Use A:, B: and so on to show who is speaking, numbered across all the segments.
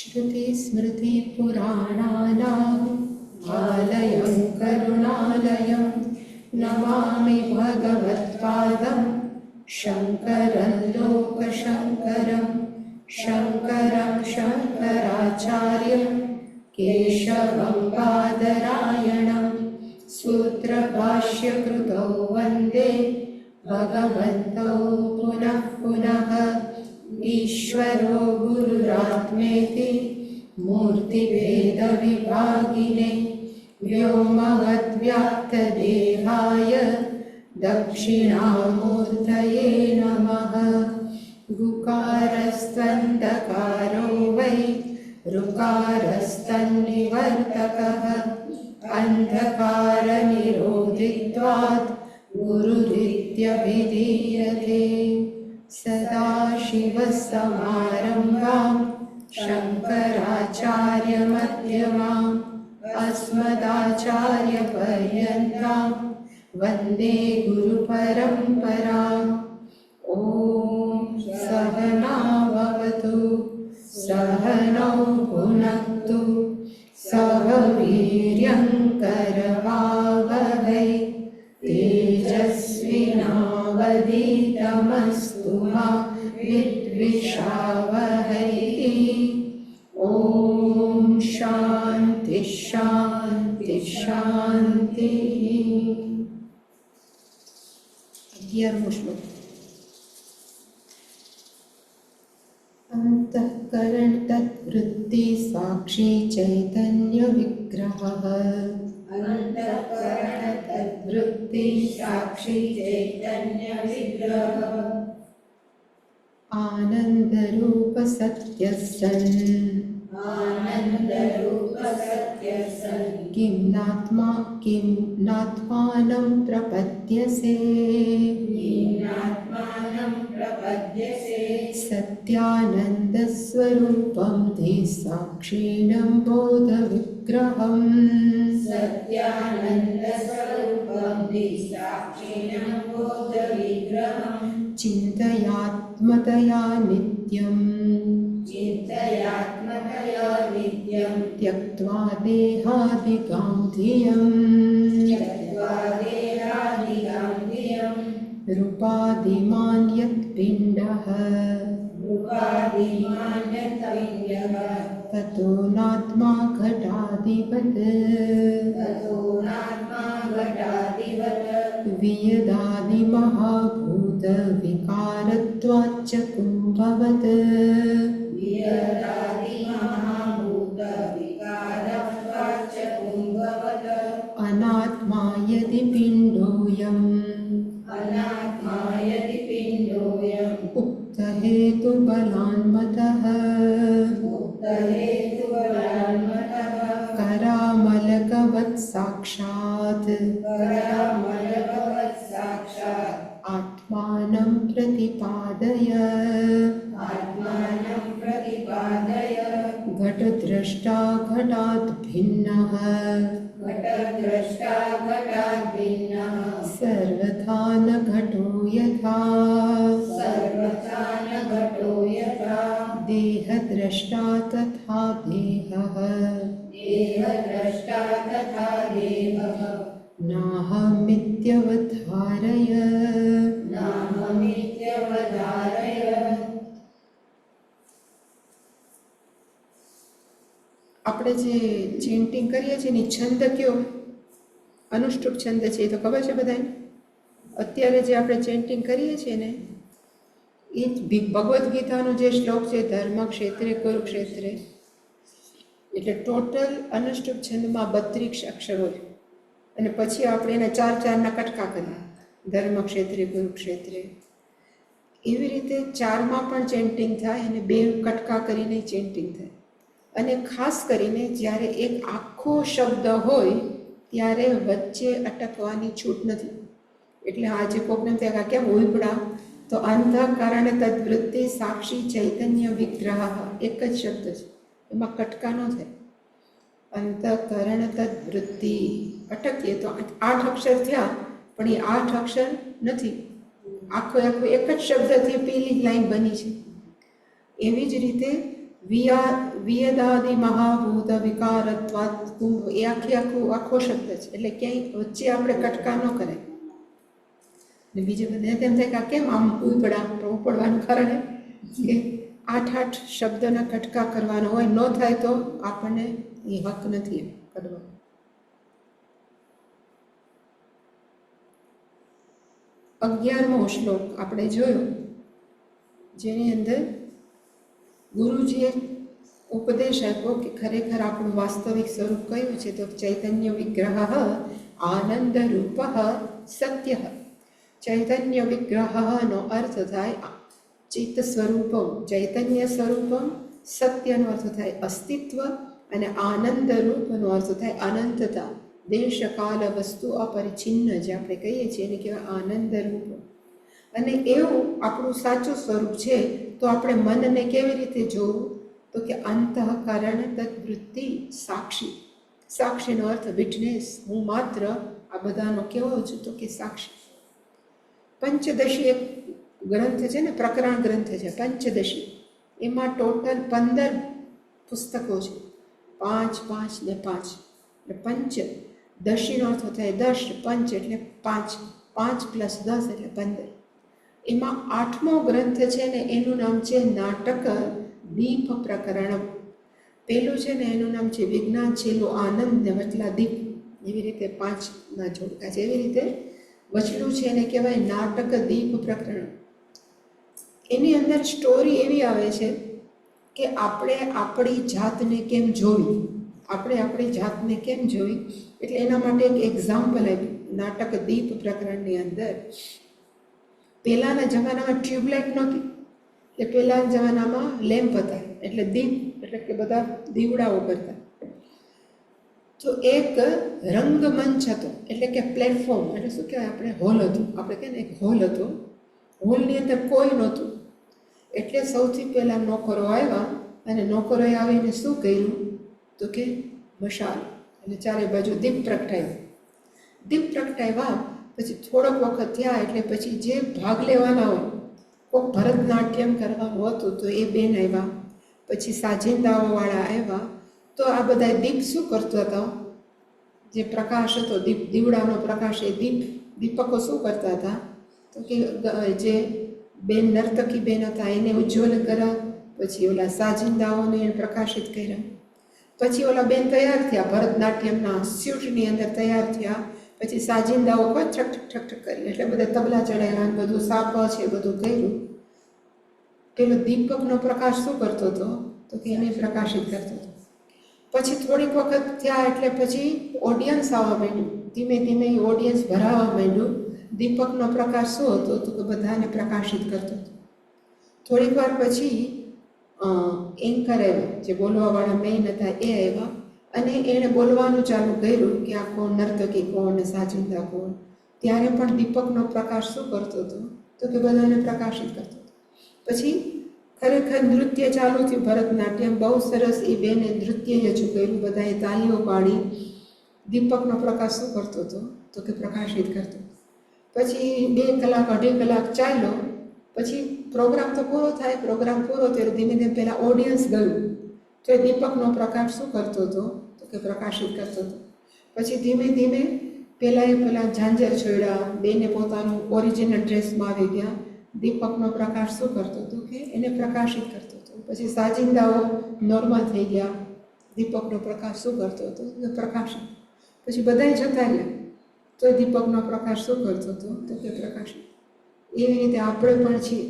A: श्रुतिस्मृतिपुराणानाम् आलयं करुणालयं नमामि भगवत्पादं शङ्करं लोकशङ्करं शङ्करं शङ्कराचार्यं केशवं बादरायणं सूत्रभाष्यकृतौ वन्दे भगवन्तौ पुनः पुनः। ईश्वरो गुरुरात्मेति मूर्तिभेदविभागिने व्योमवद्व्याप्तदेहाय दक्षिणामूर्तये नमः। गुकारस्त्वन्दकारो वै ऋकारस्तन्निवर्तकः अन्धकारनिरोधित्वात् गुरुरित्यभिधीयते। सदाशिवसमारम्भां शङ्कराचार्यमध्यमाम् अस्मदाचार्यपर्यन्तां वन्दे गुरुपरम्पराम्। ॐ सहना भवतु सहनौ भुनक्तु सह वीर्यं करवावहै तेजस्विनावधीतमस्तु मा विद्विषावहै। ॐ शान्ति शान्ति शान्ति। 11मो श्लोक। अंतःकरण तद्वृत्ति साक्षी चैतन्य विग्रहः
B: अंतःकरण तद्वृत्ति साक्षी चैतन्य विग्रहः
A: आनंद रूप सत्य सन्
B: आनन्दरूप सत्यसन्
A: किं नात्मानं प्रपद्यसे
B: हीनात्मानं प्रपद्यसे
A: सत्यानन्दस्वरूपं ते साक्षिणं बोधविग्रहम्
B: सत्यानन्दस्वरूपं ते साक्षिणं बोधविग्रहम्
A: चिन्तयात्मतया नित्यम्
B: चिन्तयात्मतया नित्यं
A: त्यक्त्वा देहादिकां धियम्
B: त्यक्त्वा देहादिकां धियम्
A: रूपादिमान् यत्पिण्डः
B: रूपादिमान्यतव्यः
A: ततो नात्मा घटादिवत्
B: ततो नात्मा घटादिवत्
A: वियदादिमहाभूतविकारत्वाच्च कुम्भवत्
B: वियदादिमहाभूतविकारत्वाच्च कुम्भवत्
A: अनात्मा यदि पिण्डोऽयम्
B: अनात्मा यदि पिण्डोऽयम्
A: उक्तहेतुबलान्मतः
B: मुक्तहेतुबलान्मतः
A: करामलकवत् साक्षात्
B: करामलकवत् साक्षात्
A: आत्मानं प्रतिपादय
B: आत्मानं प्रतिपादय
A: घटद्रष्टा घटात् भिन्नः
B: घटद्रष्टा घटात् भिन्नः
A: सर्वथा न घटो यथा
B: सर्वथा न घटो यथा
A: देहद्रष्टा तथा देहः
B: देहद्रष्टा तथा देहः
A: नाहमित्यवधारय
B: नाहमित्यवधारय।
A: આપણે જે ચેન્ટિંગ કરીએ છીએ ને છંદ કયો અનુષ્ટુપ છંદ છે એ તો ખબર છે બધાને. અત્યારે જે આપણે ચેન્ટિંગ કરીએ છીએ ને એ ભગવદ્ ગીતાનો જે શ્લોક છે ધર્મ ક્ષેત્રે કુરુક્ષેત્રે, એટલે ટોટલ અનુષ્ટુપ છંદમાં 32 અક્ષરો હોય અને પછી આપણે એને 4-4ના કટકા કરીએ ધર્મ ક્ષેત્રે કુરુક્ષેત્રે. એવી રીતે 4માં પણ ચેન્ટિંગ થાય અને 2 કટકા કરીને ચેન્ટિંગ થાય. અને ખાસ કરીને જ્યારે એક આખો શબ્દ હોય ત્યારે વચ્ચે અટકવાની છૂટ નથી. એટલે આજે કોકને ત્યાં કેમ ઉલપડા તો અંતઃકરણ તદ્વૃત્તિ સાક્ષી ચૈતન્ય વિગ્રહ એક જ શબ્દ છે, એમાં કટકા ન થાય. અંતઃકરણ તદ્વૃત્તિ અટકીએ તો 8 અક્ષર થયા, પણ એ 8 અક્ષર નથી, આખો એક જ શબ્દથી પેલી લાઈન બની છે. એવી જ રીતે વિયદાદિ મહાભૂત વિકારત્વાત કુંભ, એ આખો શબ્દ છે. એટલે ક્યાંય વચ્ચે આપણે કટકા ન કરાય. ને બીજું બધે તેમ થાય કે આ કેમ આમ ઉપડવાનું કારણ કે 8 શબ્દના કટકા કરવાનો હોય, ન થાય તો આપણને એ હક નથી કરવાનો. અગિયારમો શ્લોક આપણે જોયો, જેની અંદર ગુરુજીએ ઉપદેશ આપ્યો કે ખરેખર આપણું વાસ્તવિક સ્વરૂપ કયું છે, તો ચૈતન્ય વિગ્રહ આનંદ રૂપ સત્ય. ચૈતન્ય વિગ્રહનો અર્થ થાય ચિત્ત સ્વરૂપમ, ચૈતન્ય સ્વરૂપમ. સત્યનો અર્થ થાય અસ્તિત્વ, અને આનંદ રૂપનો અર્થ થાય અનંતતા. દેશ કાલ વસ્તુ અપરિચ્છિન્ન જે આપણે કહીએ છીએ એને કહેવાય આનંદ રૂપ. અને એવું આપણું સાચું સ્વરૂપ છે. તો આપણે મનને કેવી રીતે જોવું, તો કે અંતઃકરણ તદ્વૃત્તિ સાક્ષી. સાક્ષીનો અર્થ વિટનેસ, હું માત્ર આ બધાનો કેવો છું, તો કે સાક્ષી. પંચદશી એક ગ્રંથ છે ને, પ્રકરણ ગ્રંથ છે પંચદશી. એમાં ટોટલ 15 પુસ્તકો છે, 5, 5 ને 5. એટલે પંચ દશીનો અર્થ થાય 10, પંચ એટલે 5, 5 + 10 એટલે 15. એમાં 8મો ગ્રંથ છે ને, એનું નામ છે નાટક દીપ પ્રકરણ. પેલું છે ને એનું નામ છે વિજ્ઞાન છેલ્લું આનંદ ને વચલા દીપ. એવી રીતે 5ના જોડકા છે. એવી રીતે વચલું છે એને કહેવાય નાટક દીપ પ્રકરણ. એની અંદર સ્ટોરી એવી આવે છે કે આપણે આપણી જાતને કેમ જોવી, આપણે આપણી જાતને કેમ જોવી. એટલે એના માટે એક એક્ઝામ્પલ આપ્યું નાટક દીપ પ્રકરણની અંદર. પહેલાંના જમાનામાં ટ્યુબલાઇટ નહોતી, કે પહેલાંના જમાનામાં લેમ્પ હતા, એટલે દીપ એટલે કે બધા દીવડાઓ કરતા. તો એક રંગમંચ હતો, એટલે કે પ્લેટફોર્મ, એટલે શું કહેવાય, આપણે હોલ હતું, આપણે કહે ને એક હોલ હતો. હોલની અંદર કોઈ નહોતું. એટલે સૌથી પહેલાં નોકરો આવ્યા, અને નોકરોએ આવીને શું કર્યું, તો કે મશાલ, એટલે ચારે બાજુ દીપ પ્રગટાવ્યા. દીપ પ્રગટાવ્યા પછી થોડોક વખત થયા એટલે પછી જે ભાગ લેવાના હોય, કોઈક ભરતનાટ્યમ કરવાનું હતું તો એ બેન આવ્યા, પછી સાજિંદાઓવાળા આવ્યા. તો આ બધા દીપ શું કરતો હતો, જે પ્રકાશ હતો દીવડાનો પ્રકાશ, એ દીપકો શું કરતા હતા, તો કે જે બેન નર્તકી બેન હતા એને ઉજ્જવલ કર્યા, પછી ઓલા સાજિંદાઓને એને પ્રકાશિત કર્યા. પછી ઓલા બેન તૈયાર થયા, ભરતનાટ્યમના સ્યુટની અંદર તૈયાર થયા. પછી સાજિંદાઓ કોઈ ઠક ઠક ઠક કરી, એટલે બધા તબલા ચડાવ્યા, બધું સાપ છે બધું કર્યું. પેલો દીપકનો પ્રકાશ શું કરતો હતો, તો કે એને પ્રકાશિત કરતો હતો. પછી થોડીક વખત થયા એટલે પછી ઓડિયન્સ આવવા માંડ્યું, ધીમે ધીમે એ ઓડિયન્સ ભરાવા માંડ્યું. દીપકનો પ્રકાશ શું હતો, તો કે બધાને પ્રકાશિત કરતો હતો. થોડીક વાર પછી એન્કર આવ્યા, જે બોલવાવાળા મેઇન હતા એ આવ્યા, અને એણે બોલવાનું ચાલુ કર્યું કે આ કોણ નર્તકી કોણ ને સાજિંદા કોણ. ત્યારે પણ દીપકનો પ્રકાશ શું કરતો હતો, તો કે બધાને પ્રકાશિત કરતો હતો. પછી ખરેખર નૃત્ય ચાલુ થયું, ભરતનાટ્યમ બહુ સરસ. એ બેને નૃત્ય રજૂ કર્યું, બધાએ તાલીઓ પાડી. દીપકનો પ્રકાશ શું કરતો હતો, તો કે પ્રકાશિત કરતો. પછી 2 કલાક 2.5 કલાક ચાલ્યો. પછી પ્રોગ્રામ તો પૂરો થાય, પ્રોગ્રામ પૂરો થયો ધીમે ધીમે પહેલાં ઓડિયન્સ ગયું, તો એ દીપકનો પ્રકાશ શું કરતો હતો, તો કે પ્રકાશિત કરતો હતો. પછી ધીમે ધીમે પહેલાં ઝાંઝર છોડ્યા, બેને પોતાનું ઓરિજિનલ ડ્રેસમાં આવી ગયા. દીપકનો પ્રકાશ શું કરતો હતો, કે એને પ્રકાશિત કરતો હતો. પછી સાજિંદાઓ નોર્મલ થઈ ગયા, દીપકનો પ્રકાશ શું કરતો હતો, તો પ્રકાશિત. પછી બધાય જતા રહ્યા, તો દીપકનો પ્રકાશ શું કરતો હતો, તો કે પ્રકાશિત. એવી રીતે આપણે પણ છીએ.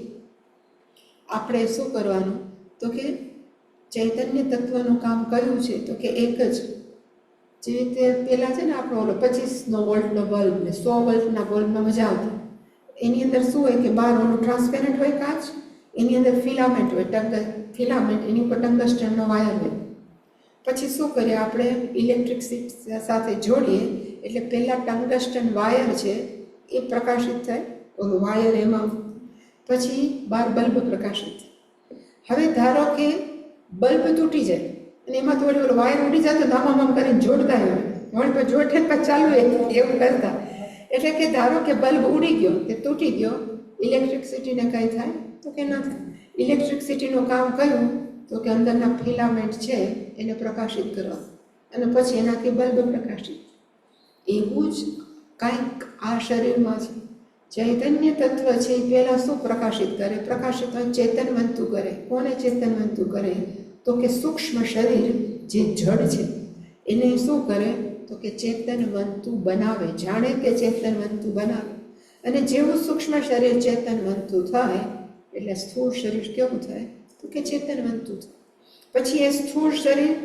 A: આપણે શું કરવાનું, તો કે ચૈતન્ય તત્વનું કામ કયું છે, તો કે એક જ. જે રીતે પહેલાં છે ને આપણો ઓલો 25 વોલ્ટનો બલ્બ ને 100 વોલ્ટના બલ્બમાં મજા આવતી. એની અંદર શું હોય કે બહાર ઓલું ટ્રાન્સપેરન્ટ હોય કાચ, એની અંદર ફિલામેન્ટ હોય, ફિલામેન્ટ, એની ઉપર ટંગસ્ટનનો વાયર હોય. પછી શું કરીએ આપણે, ઇલેક્ટ્રિસિટી સાથે જોડીએ, એટલે પહેલાં ટંગસ્ટન વાયર છે એ પ્રકાશિત થાય, ઓલું વાયર એમાં. પછી બહાર બલ્બ પ્રકાશિત થાય. હવે ધારો કે બલ્બ તૂટી જાય અને એમાં થોડી ઓલું વાયર ઉડી જાય, તો ધામામ કરીને જોડતા હોય, વળી પર જોડે પછી ચાલુ એવું કરતા. એટલે કે ધારો કે બલ્બ ઉડી ગયો, કે તૂટી ગયો, ઇલેક્ટ્રિસિટીને કાંઈ થાય, તો કે ન થાય. ઇલેક્ટ્રિસિટીનું કામ કયું, તો કે અંદરના ફિલામેન્ટ છે એને પ્રકાશિત કરવા, અને પછી એનાથી બલ્બ પ્રકાશિત. એવું જ કાંઈક આ શરીરમાં છે. ચૈતન્ય તત્વ છે એ પહેલાં શું પ્રકાશિત કરે? પ્રકાશિત હોય ચેતનવંતુ કરે. કોને ચેતનવંતુ કરે? તો કે સૂક્ષ્મ શરીર જે જડ છે એને શું કરે? તો કે ચેતનવંતુ બનાવે, જાણે કે ચેતનવંતુ બનાવે. અને જેવું સૂક્ષ્મ શરીર ચેતનવંતુ થાય એટલે સ્થૂળ શરીર કેવું થાય? તો કે ચેતનવંતુ થાય. પછી એ સ્થૂળ શરીર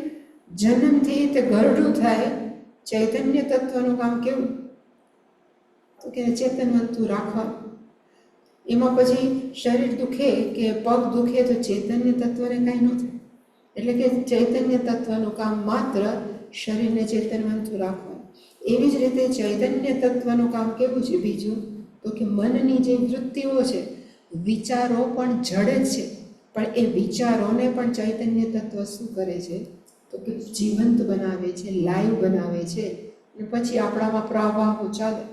A: જન્મથી તે ઘરડું થાય. ચૈતન્ય તત્વનું કામ કેવું? તો કે ચેતનવંતુ રાખવા. એમાં પછી શરીર દુખે કે પગ દુખે તો ચૈતન્ય તત્વને કાંઈ ન થાય. એટલે કે ચૈતન્ય તત્વનું કામ માત્ર શરીરને ચેતનવંતુ રાખવા. એવી જ રીતે ચૈતન્ય તત્વનું કામ કેવું છે બીજું? તો કે મનની જે વૃત્તિઓ છે, વિચારો પણ જડ જ છે, પણ એ વિચારોને પણ ચૈતન્ય તત્વ શું કરે છે? તો કે જીવંત બનાવે છે, લાઈવ બનાવે છે. અને પછી આપણામાં પ્રવાહો ચાલે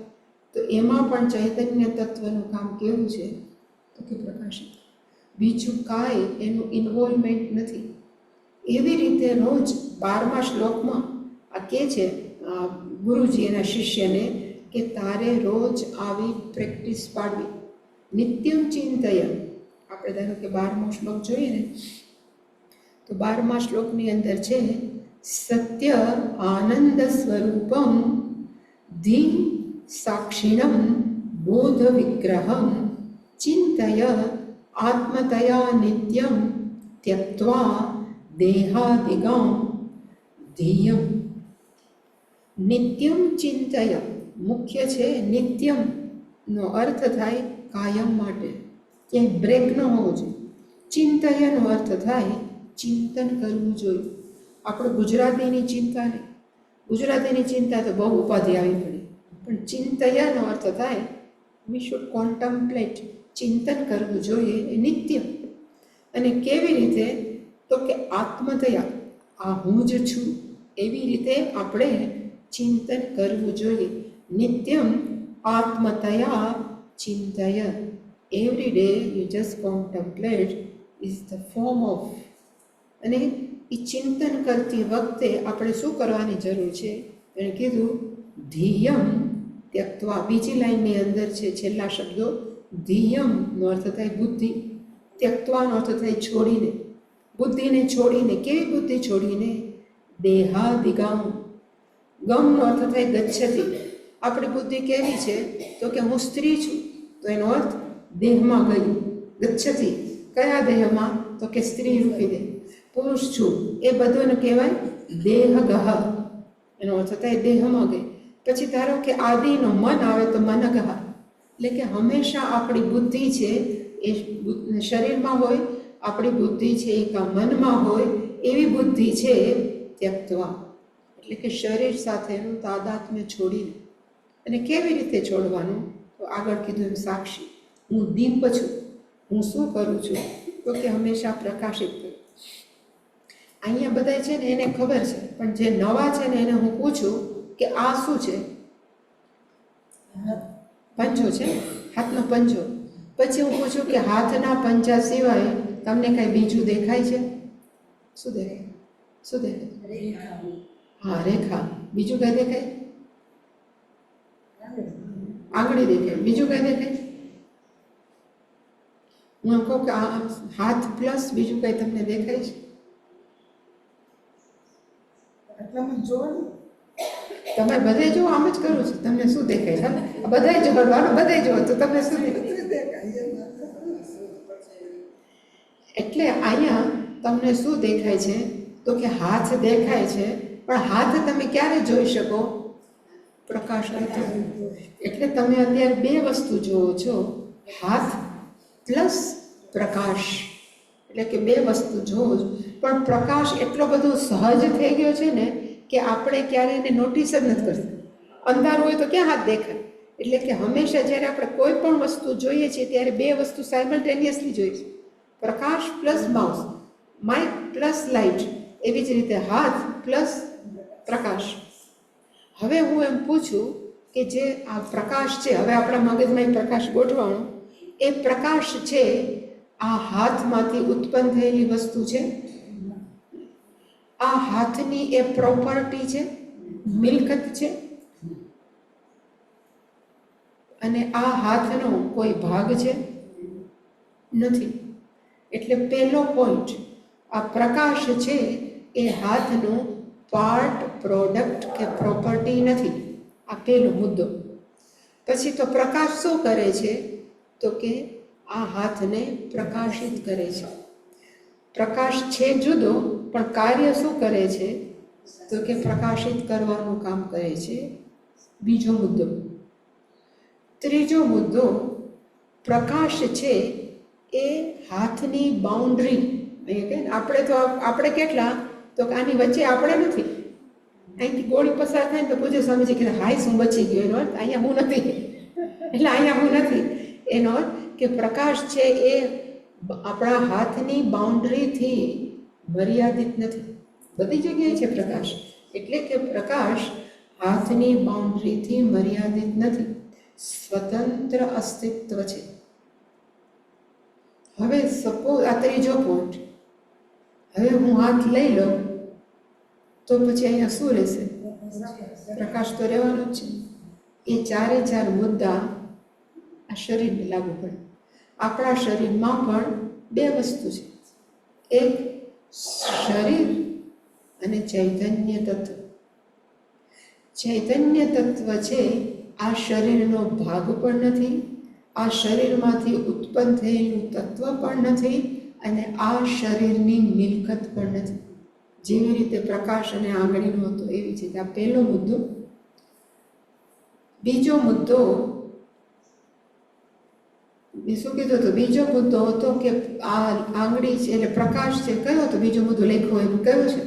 A: તો એમાં પણ ચૈતન્ય તત્વનું કામ કેવું છે? તો કે પ્રકાશિત. બીજું કાંઈ એનું ઇન્વોલ્વમેન્ટ નથી. એવી રીતે રોજ 12મા શ્લોકમાં આ કહે છે ગુરુજી એના શિષ્યને કે તારે રોજ આવી પ્રેક્ટિસ પાડવી. નિત્યમ ચિંતયન. આપણે ધારો કે 12મો શ્લોક જોઈએ ને તો 12મા શ્લોકની અંદર છે સત્ય આનંદ સ્વરૂપમ ધી સાક્ષિણમ બોધ વિગ્રહમ ચિંતય આત્મતયા નિત્યમ ત્યક્ત્વા દેહાદિગમ ધીયમ. નિત્યમ ચિંતય મુખ્ય છે. નિત્યમનો અર્થ થાય કાયમ માટે, ક્યાંય બ્રેક ન હોવો જોઈએ. ચિંતયનો અર્થ થાય ચિંતન કરવું જોઈએ. આપણે ગુજરાતીની ચિંતા નહીં. ગુજરાતીની ચિંતા તો બહુ ઉપાધિ આવી પડે, પણ ચિંતયનો અર્થ થાય વી શુડ કોન્ટમ્પ્લેટ. ચિંતન કરવું જોઈએ એ નિત્ય. અને કેવી રીતે? તો કે આત્મતયા, આ હું જ છું એવી રીતે આપણે ચિંતન કરવું જોઈએ. નિત્યમ આત્મતયા ચિંતય. Every day you just contemplate is the form of. અને એ ચિંતન કરતી વખતે આપણે શું કરવાની જરૂર છે? એણે કીધું ધીયમ ત્યક્ત્વા. બીજી લાઈનની અંદર છે છેલ્લા શબ્દો. ધીયમનો અર્થ થાય બુદ્ધિ, ત્યક્ત્વાનો અર્થ થાય છોડીને. બુદ્ધિને છોડીને. કેવી બુદ્ધિ છોડીને? દેહાદિગમ. ગમનો અર્થ થાય ગચ્છતિ. આપણી બુદ્ધિ કેવી છે? તો કે હું સ્ત્રી છું તો એનો અર્થ દેહમાં ગયું. ગચ્છતિ કયા દેહમાં? તો કે સ્ત્રી રૂપી દેહ. પુરુષ છું એ બધુંને કહેવાય દેહગહ. એનો અર્થ થાય દેહમાં ગઈ. પછી ધારો કે આદિનો મન આવે તો મનગહ. એટલે કે હંમેશા આપણી બુદ્ધિ છે એ શરીરમાં હોય, આપણી બુદ્ધિ છે એ કાં મનમાં હોય, એવી બુદ્ધિ છે ત્યક્ત્વા. એટલે કે શરીર સાથેનું તાદાત્મ્ય છોડીને. અને કેવી રીતે છોડવાનું? તો આગળ કીધું એમ સાક્ષી. હું દીપ છું. હું શું કરું છું? તો કે હંમેશા પ્રકાશિત કરું. અહીંયા બધા છે ને એને ખબર છે, પણ જે નવા છે ને એને હું પૂછું કે આ શું છે? પંજો છે, હાથનો પંજો. પછી હું પૂછું કે હાથના પંજા સિવાય તમને કાંઈ બીજું દેખાય છે? શું દેખાય? શું દેખાય? હા, રેખા. બીજું કાંઈ દેખાય? આંગળી દેખાય. બીજું કાંઈ દેખાય? હું એમ કહું કે આ હાથ પ્લસ બીજું કાંઈ તમને દેખાય છે? તમે બધે જો આમ જ કરું છું. તમને શું દેખાય? બધાય જોવાનું, બધાય જો તો તમને શું દેખાય? એટલે અહીંયા તમને શું દેખાય છે? તો કે હાથ દેખાય છે, પણ હાથ તમે ક્યારે જોઈ શકો? પ્રકાશ નથી. એટલે તમે અત્યારે બે વસ્તુ જુઓ છો, હાથ પ્લસ પ્રકાશ. એટલે કે બે વસ્તુ જુઓ છો, પણ પ્રકાશ એટલો બધો સહજ થઈ ગયો છે ને કે આપણે ક્યારે એને નોટિસ જ નથી કરતા. અંધારું હોય તો ક્યાં હાથ દેખાય? એટલે કે હંમેશા જ્યારે આપણે કોઈ પણ વસ્તુ જોઈએ છીએ ત્યારે બે વસ્તુ સાયમલ્ટેનિયસલી જોઈએ છે. પ્રકાશ plus mouse, mike plus light. એવી જ રીતે હાથ પ્લસ પ્રકાશ. હવે હું એમ પૂછું કે જે આ પ્રકાશ છે, હવે આપણા મગજમાં એ પ્રકાશ ગોઠવાનો, એ પ્રકાશ છે આ હાથમાંથી ઉત્પન્ન થયેલી વસ્તુ છે? આ હાથની એ પ્રોપર્ટી છે, મિલકત છે, અને આ હાથનો કોઈ ભાગ છે નથી. એટલે પહેલો પોઈન્ટ, આ પ્રકાશ છે એ હાથનો પાર્ટ, પ્રોડક્ટ કે પ્રોપર્ટી નથી. આ પહેલો મુદ્દો. પછી તો પ્રકાશ શું કરે છે? તો કે આ હાથને પ્રકાશિત કરે છે. પ્રકાશ છે જુદો, પણ કાર્ય શું કરે છે? તો કે પ્રકાશિત કરવાનું કામ કરે છે. બીજો મુદ્દો. ત્રીજો મુદ્દો, પ્રકાશ છે એ હાથની બાઉન્ડ્રી, આપણે કેટલા, તો આની વચ્ચે આપણે નથી. અહીંથી ગોળી પસાર થાય ને તો પૂછે સ્વામીજી કે હાય શું બચી ગયો, એનો અર્થ અહીંયા હું નથી. એટલે અહીંયા હું નથી એનો અર્થ કે પ્રકાશ છે એ આપણા હાથની બાઉન્ડ્રીથી મર્યાદિત નથી. બધી જગ્યાએ છે પ્રકાશ. એટલે કે પ્રકાશ હાથની બાઉન્ડ્રીથી મર્યાદિત નથી, સ્વતંત્ર અસ્તિત્વ છે. હવે સપોઝ આ ત્રીજો પોઈન્ટ, હવે હું હાથ લઈ લઉં તો પછી અહીંયા શું રહેશે? પ્રકાશ તો રહેવાનો જ છે. એ ચારે ચાર મુદ્દા આ શરીરને લાગુ પડે. આપણા શરીરમાં પણ બે વસ્તુ છે, એક શરીર અને ચૈતન્ય તત્વ. ચૈતન્ય તત્વ છે આ શરીરનો ભાગ પણ નથી, આ શરીરમાંથી ઉત્પન્ન થયેલું તત્વ પણ નથી, અને આ શરીરની મિલકત પણ નથી. જેવી રીતે પ્રકાશ અને આંગળીનો હતો એવી છે. આ પહેલો મુદ્દો. બીજો મુદ્દો શું કીધું હતું? બીજો મુદ્દો હતો કે આ આંગળી છે એટલે પ્રકાશ છે. કયો હતો બીજો મુદ્દો લખ્યો એનું? કયો છે?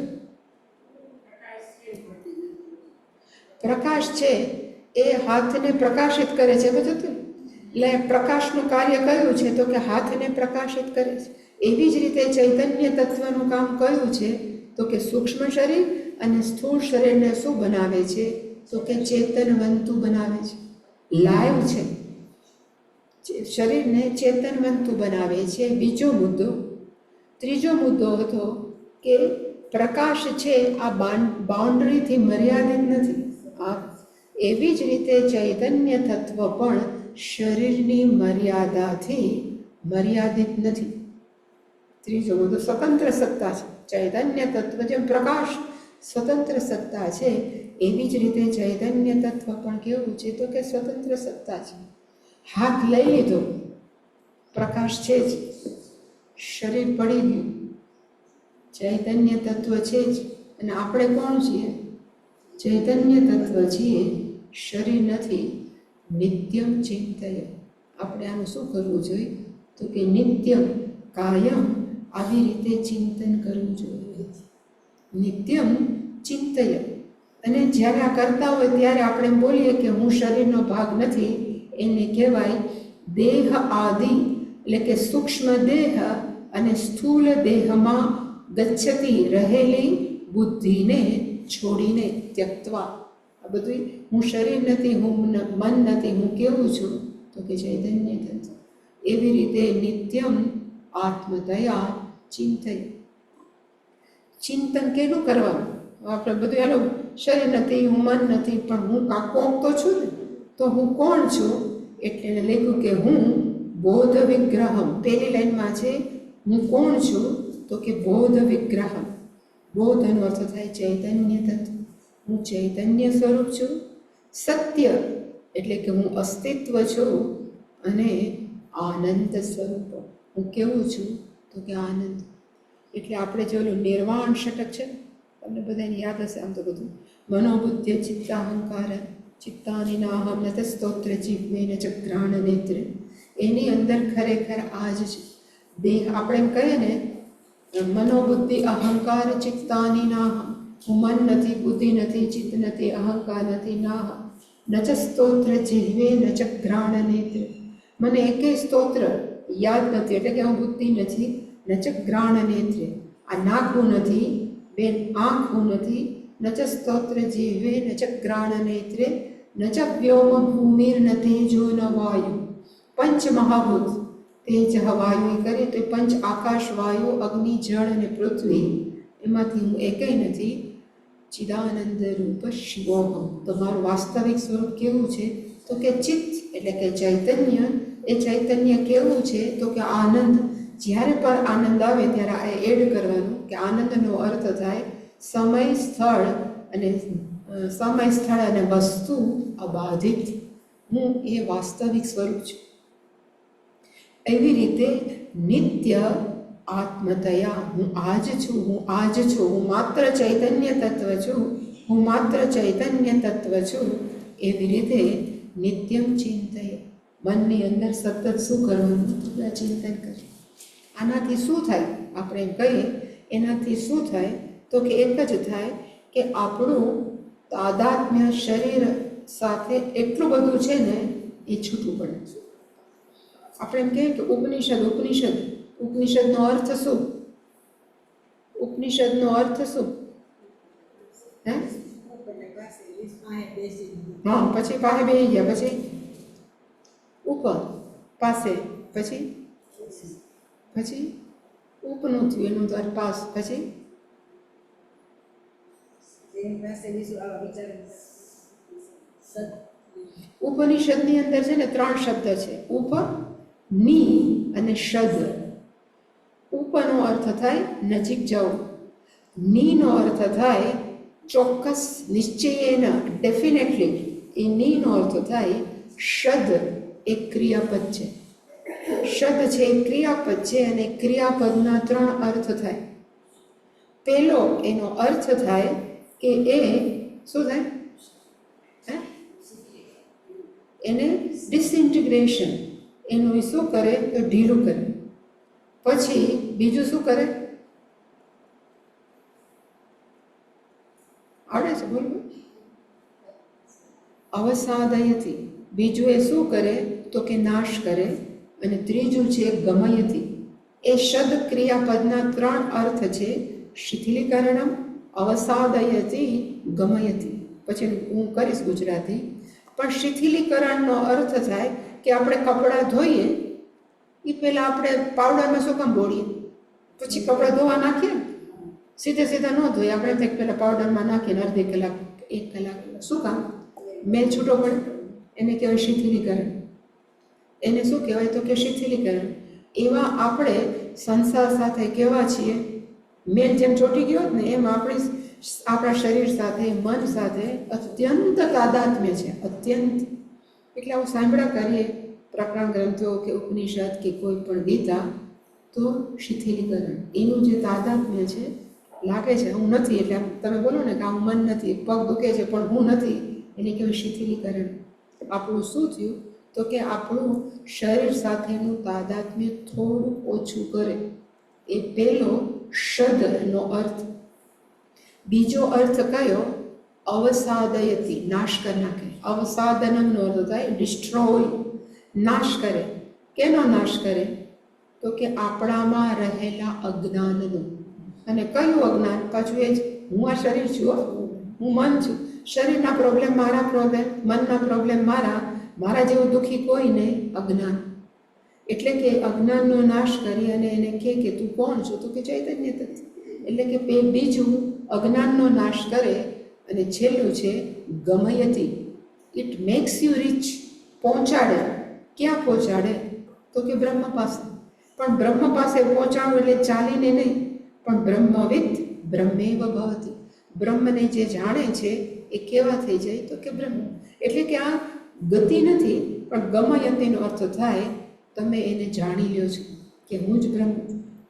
A: પ્રકાશ છે એ હાથને પ્રકાશિત કરે છે. બધું એટલે પ્રકાશનું કાર્ય કયું છે? તો કે હાથને પ્રકાશિત કરે છે. એવી જ રીતે ચૈતન્ય તત્વનું કામ કયું છે? તો કે સૂક્ષ્મ શરીર અને સ્થૂળ શરીરને શું બનાવે છે? તો કે ચેતનવંતુ બનાવે છે, લાઈવ છે. શરીરને ચેતનવંતુ બનાવે છે. બીજો મુદ્દો. ત્રીજો મુદ્દો હતો કે પ્રકાશ છે આ બાઉન્ડ્રીથી મર્યાદિત નથી. એવી જ રીતે ચૈતન્ય તત્વ પણ શરીરની મર્યાદાથી મર્યાદિત નથી. ત્રીજો મુદ્દો સ્વતંત્ર સત્તા છે. ચૈતન્ય તત્વ જેમ પ્રકાશ સ્વતંત્ર સત્તા છે, એવી જ રીતે ચૈતન્ય તત્વ પણ કેવું છે? તો કે સ્વતંત્ર સત્તા છે. હાથ લઈ લીધો, પ્રકાશ છે જ, શરીર પડી ગયું, ચૈતન્ય તત્વ છે જ. અને આપણે કોણ છીએ? ચૈતન્ય તત્વ છીએ, શરીર નથી. નિત્યમ ચિંતય. આપણે આનું શું કરવું જોઈએ? તો કે નિત્યમ કાયમ આવી રીતે ચિંતન કરવું જોઈએ. નિત્યમ ચિંતય. અને જ્યારે આ કરતા હોય ત્યારે આપણે બોલીએ કે હું શરીરનો ભાગ નથી. એને કહેવાય દેહ આદિ, એટલે કે સૂક્ષ્મ દેહ અને સ્થૂળ દેહમાં ગચ્છતી રહેલી બુદ્ધિને છોડીને ત્યક્તવા. આ બધું હું શરીર નથી, હું મન નથી, હું કેવું છું? તો કે ચૈતન્ય તત્વ. એવી રીતે નિત્યમ આત્મદયા ચિંતય. ચિંતન કેનું કરવાનું? આપણે બધું એનો શરીર નથી, હું મન નથી, પણ હું કોક તો છું ને. તો હું કોણ છું? એટલે એને લખ્યું કે હું બોધ વિગ્રહમ. પહેલી લાઈનમાં છે હું કોણ છું? તો કે બોધ વિગ્રહમ. બોધનો અર્થ થાય ચૈતન્ય તત્વ. હું ચૈતન્ય સ્વરૂપ છું. સત્ય એટલે કે હું અસ્તિત્વ છું. અને આનંદ સ્વરૂપ. હું કેવું છું? તો કે આનંદ. એટલે આપણે જે ઓલું નિર્વાણ ષટક છે, તમને બધાને યાદ હશે આમ તો બધું. મનોબુદ્ધિ ચિત્તાહંકાર ચિત્તાની નાહમ નત સ્તોત્ર જીવે ન ચક્રાણ નેત્ર. એની અંદર ખરેખર આ જ છે. દેહ આપણે એમ કહીએ ને, મનોબુદ્ધિ અહંકાર ચિત્તાની નાહમ. હું મન નથી, બુદ્ધિ નથી, ચિત્ત નથી, અહંકાર નથી, નાહ ન ચ સ્તોત્ર જીવે ન ચક્રાણ નેત્ર. મને એકેય સ્તોત્ર યાદ નથી, એટલે કે હું બુદ્ધિ નથી, ન ચ ગ્રાણ નેત્રે. આ નાક હું નથી, બે આંખ હું નથી. ન ચ સ્તોત્ર જીવે ન ચ ગ્રાણ નેત્રે. ન ચ વ્યોમ ભૂમિર ન તેજો ન વાયુ. પંચ મહાભૂત તેજ વાયુ એ કરીએ તો પંચ આકાશ, વાયુ, અગ્નિ, જળ અને પૃથ્વી, એમાંથી હું એકેય નથી. ચિદાનંદ રૂપ શિવોહમ. તમારું વાસ્તવિક સ્વરૂપ કેવું છે? તો કે ચિત્ત એટલે કે ચૈતન્ય. એ ચૈતન્ય કેવું છે? તો કે આનંદ. જ્યારે પણ આનંદ આવે ત્યારે આ એડ કરવાનું કે આનંદનો અર્થ થાય સમય સ્થળ અને વસ્તુ અબાધિત. હું એ વાસ્તવિક સ્વરૂપ છું. એવી રીતે નિત્ય આત્મતયા હું આજ છું, હું માત્ર ચૈતન્ય તત્વ છું, હું માત્ર ચૈતન્ય તત્વ છું. એવી રીતે નિત્યમ ચિંતય. મનની અંદર સતત શું કરવાનું? ચિંતન કરીએ. આનાથી શું થાય? આપણે એમ કહીએ એનાથી શું થાય? તો કે એક જ થાય કે આપણું તાદાત્મ્ય શરીર સાથે એટલું બધું છે ને એ છૂટું પડે. આપણે એમ કહીએ કે ઉપનિષદનો અર્થ શું? ઉપનિષદનો અર્થ શું? હે? હા, પછી પાસે બેસી ગયા, પછી ઉપર પાસે, પછી ઉપનું થયું એનું દ્વાર પાસ, પછી ઉપનિષદની અંદર છે ને 3 શબ્દ છે. ઉપ, ની અને શદ. ઉપનો અર્થ થાય નજીક જવું, નીનો અર્થ થાય ચોક્કસ નિશ્ચયેન ડેફિનેટલી. એ નીનો અર્થ થાય શદ. એક ક્રિયાપદ છે. શદ છે એક ક્રિયાપદ છે અને ક્રિયાપદના 3 અર્થ થાય. પહેલો એનો અર્થ થાય કે એ શું થાય? એને ડિસઇન્ટિગ્રેશન. એનું શું કરે? તો ઢીલું કરે. પછી બીજું શું કરે? આવડે છે? બોલ. અવસાદયથી. બીજું એ શું કરે? તો કે નાશ કરે. અને ત્રીજું છે ગમયતી. એ શબ્દ ક્રિયાપદના 3 અર્થ છે. શિથિલીકરણમ, અવસાદયતી, ગમયતી. પછી હું કરીશ ગુજરાતી. પણ શિથિલીકરણનો અર્થ થાય કે આપણે કપડાં ધોઈએ એ પહેલાં આપણે પાવડરમાં શું કામ બોળીએ? પછી કપડાં ધોવા નાખીએ, સીધા ન ધોઈએ. આપણે કંઈક પહેલાં પાવડરમાં નાખીને અડધી કલાક 1 કલાક. શું કામ? મેલ છૂટો પડે. એને કહેવાય શિથિલીકરણ. એને શું કહેવાય? તો કે શિથિલીકરણ. એવા આપણે સંસાર સાથે કેવા છીએ? મેલ જેમ ચોંટી ગયો ને એમ આપણા શરીર સાથે, મન સાથે અત્યંત તાદાત્મ્ય છે. અત્યંત એટલે આવું સાંભળ્યા કરીએ પ્રકરણ ગ્રંથો કે ઉપનિષદ કે કોઈ પણ ગીતા, તો શિથિલીકરણ એનું જે તાદાત્મ્ય છે લાગે છે હું નથી. એટલે તમે બોલો ને કે આ મન નથી, પગ દુખે છે પણ હું નથી, એને કહેવાય શિથિલીકરણ. આપણું શું થયું? તો કે આપણું શરીર સાથેનું તાદાત્મ્ય થોડું ઓછું કરે. એ પહેલો શદનો અર્થ. બીજો અર્થ કયો? અવસાદયતી, નાશ કરી નાખે. અવસાદનમનો અર્થ થાય ડિસ્ટ્રોય, નાશ કરે. કેનો નાશ કરે? તો કે આપણામાં રહેલા અજ્ઞાનનો. અને કયું અજ્ઞાન? પાછું એ જ, હું આ શરીર છું, હું મન છું. શરીરના પ્રોબ્લેમ મારા પ્રોબ્લેમ, મનના પ્રોબ્લેમ મારા જેવું દુઃખી કોઈ નહીં. અજ્ઞાન. એટલે કે અજ્ઞાનનો નાશ કરી અને એને કહે કે તું કોણ છો? તો કે ચૈતન્ય તત્વ. એટલે કે બીજું અજ્ઞાનનો નાશ કરે. અને છેલ્લું છે ગમયતી. It makes you reach. પહોંચાડે. ક્યાં પહોંચાડે? તો કે બ્રહ્મ પાસે. પણ બ્રહ્મ પાસે પહોંચાડવું એટલે ચાલીને નહીં, પણ બ્રહ્મવિદ બ્રહ્મેવ ભવતી. બ્રહ્મને જે જાણે છે એ કેવા થઈ જાય? તો કે બ્રહ્મ. એટલે કે આ ગતિ નથી, પણ ગમયતીનો અર્થ થાય તમે એને જાણી લ્યો છો કે હું જ બ્રહ્મ.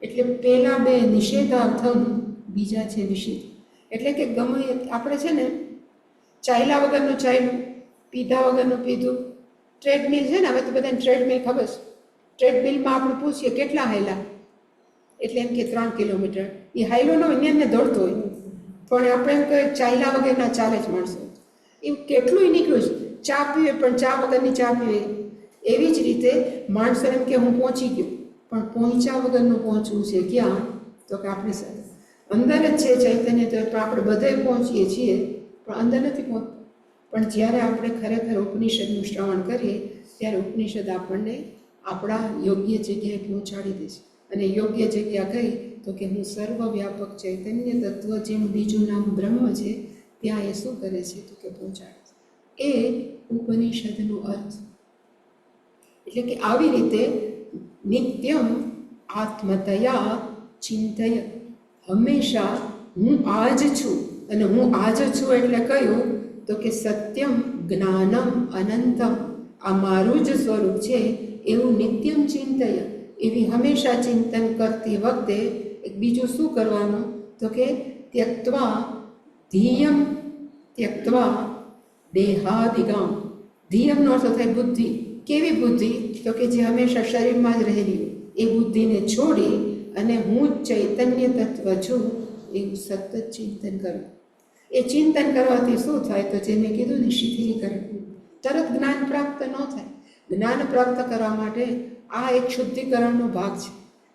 A: એટલે પહેલા 2 નિષેધાર્થમ, બીજા છે નિષેધ. એટલે કે ગમયતી. આપણે છે ને ચાલ્યા વગરનું ચાલ્યું, પીધા વગરનું પીધું. ટ્રેડમિલ છે ને, હવે તો બધાને ટ્રેડમિલ ખબર છે. ટ્રેડમિલમાં આપણે પૂછીએ કેટલા હાલ્યા, એટલે એમ કે 3 કિલોમીટર. એ હાઈલો ન હોય ને દોડતો હોય. પણ આપણે એમ કહીએ ચાલ્યા વગરના ચાલે જ માણસો. એવું કેટલું નીકળ્યું છે. ચા પીવે પણ ચા વગરની ચા પીવે. એવી જ રીતે માણસો એમ કે હું પહોંચી ગયો, પણ પહોંચ્યા વગરનું પહોંચવું છે ક્યાં? તો કે આપણી સાથે અંદર જ છે ચૈતન્ય. તો આપણે બધે પહોંચીએ છીએ પણ અંદર નથી પહોંચતું. પણ જ્યારે આપણે ખરેખર ઉપનિષદનું શ્રવણ કરીએ ત્યારે ઉપનિષદ આપણને આપણા યોગ્ય જગ્યાએ પહોંચાડી દે છે. અને યોગ્ય જગ્યા કઈ? તો કે હું સર્વવ્યાપક ચૈતન્ય તત્વ, જેનું બીજું નામ બ્રહ્મ છે, ત્યાં એ શું કરે છે તો કે પહોંચાડે છે. એ ઉપનિષદનો અર્થ. એટલે કે આવી રીતે નિત્યમ આત્મતયા ચિંતય, હંમેશા હું આ જ છું, અને હું આ જ છું એટલે કયું તો કે સત્યમ જ્ઞાનમ અનંતમ, આ મારું જ સ્વરૂપ છે એવું નિત્યમ ચિંતય, એવી હંમેશા ચિંતન કરતી વખતે એક બીજું શું કરવાનું તો કે ત્યક્ત્વા ધીયમ ત્યક્ત્વા દેહાદિગામ. ધીયમનો અર્થ થાય બુદ્ધિ. કેવી બુદ્ધિ તો કે જે હંમેશા શરીરમાં જ રહેલી હોય એ બુદ્ધિને છોડી અને હું જ ચૈતન્ય તત્વ છું એવું સતત ચિંતન કરવું. એ ચિંતન કરવાથી શું થાય તો જે મેં કીધું ને, શિથિલીકરણ. તરત જ્ઞાન પ્રાપ્ત ન થાય. જ્ઞાન પ્રાપ્ત કરવા માટે આ એક શુદ્ધિકરણનો ભાગ છે.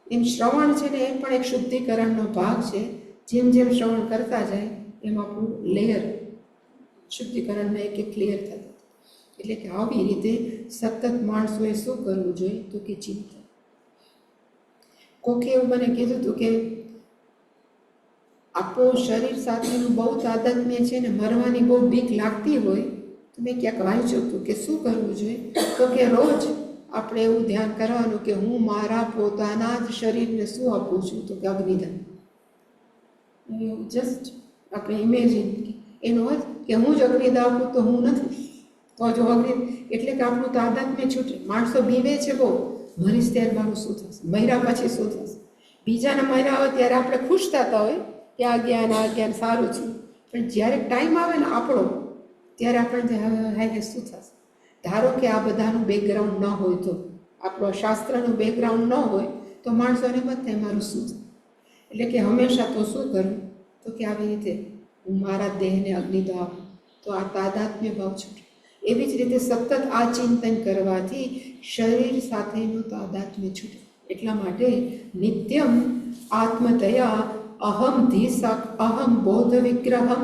A: એમ શ્રવણ છે ને એ પણ એક શુદ્ધિકરણનો ભાગ છે. જેમ જેમ શ્રવણ કરતા જાય એમ આપણું લેયર શુદ્ધિકરણના એક એક ક્લિયર થતા. એટલે કે આવી રીતે સતત માણસોએ શું કરવું જોઈએ તો કે ચિંતન. કોકે એવું મને કીધું હતું કે આપણું શરીર સાથેનું બહુ તાદાત્મ્ય છે ને, મરવાની બહુ બીક લાગતી હોય તો મેં ક્યાંક વાંચ્યું હતું કે શું કરવું જોઈએ તો કે રોજ આપણે એવું ધ્યાન કરવાનું કે હું મારા પોતાના જ શરીરને શું આપું છું તો કે અગ્નિદાન. જસ્ટ આપણે ઇમેજિન, એનો અર્થ કે હું જ અગ્નિદાન આપું તો હું નથી, તો જો અગ્નિ એટલે કે આપણું તાદાત્મ્ય છૂટે. માણસો બીવે છે બહુ, મરીશ ત્યારે મારું શું થશે, મર્યા પછી શું થશે. બીજાને મર્યા હોય ત્યારે આપણે ખુશ થતા હોય કે આ જ્ઞાન સારું છે, પણ જ્યારે ટાઈમ આવે ને આપણો ત્યારે આપણે હવે શું થશે. ધારો કે આ બધાનું બેકગ્રાઉન્ડ ન હોય તો, આપણો શાસ્ત્રનું બેકગ્રાઉન્ડ ન હોય તો માણસોને મત થાય મારું શું થાય. એટલે કે હંમેશા તો શું કરવું તો કે આવી રીતે હું મારા દેહને અગ્નિદાહ આપું તો આ તાદાત્મ્ય ભાવ છૂટે. એવી જ રીતે સતત આ ચિંતન કરવાથી શરીર સાથેનું તાદાત્મ્ય છૂટે. એટલા માટે નિત્યમ આત્મતયા અહમ ધીસક અહમ બોધ વિગ્રહમ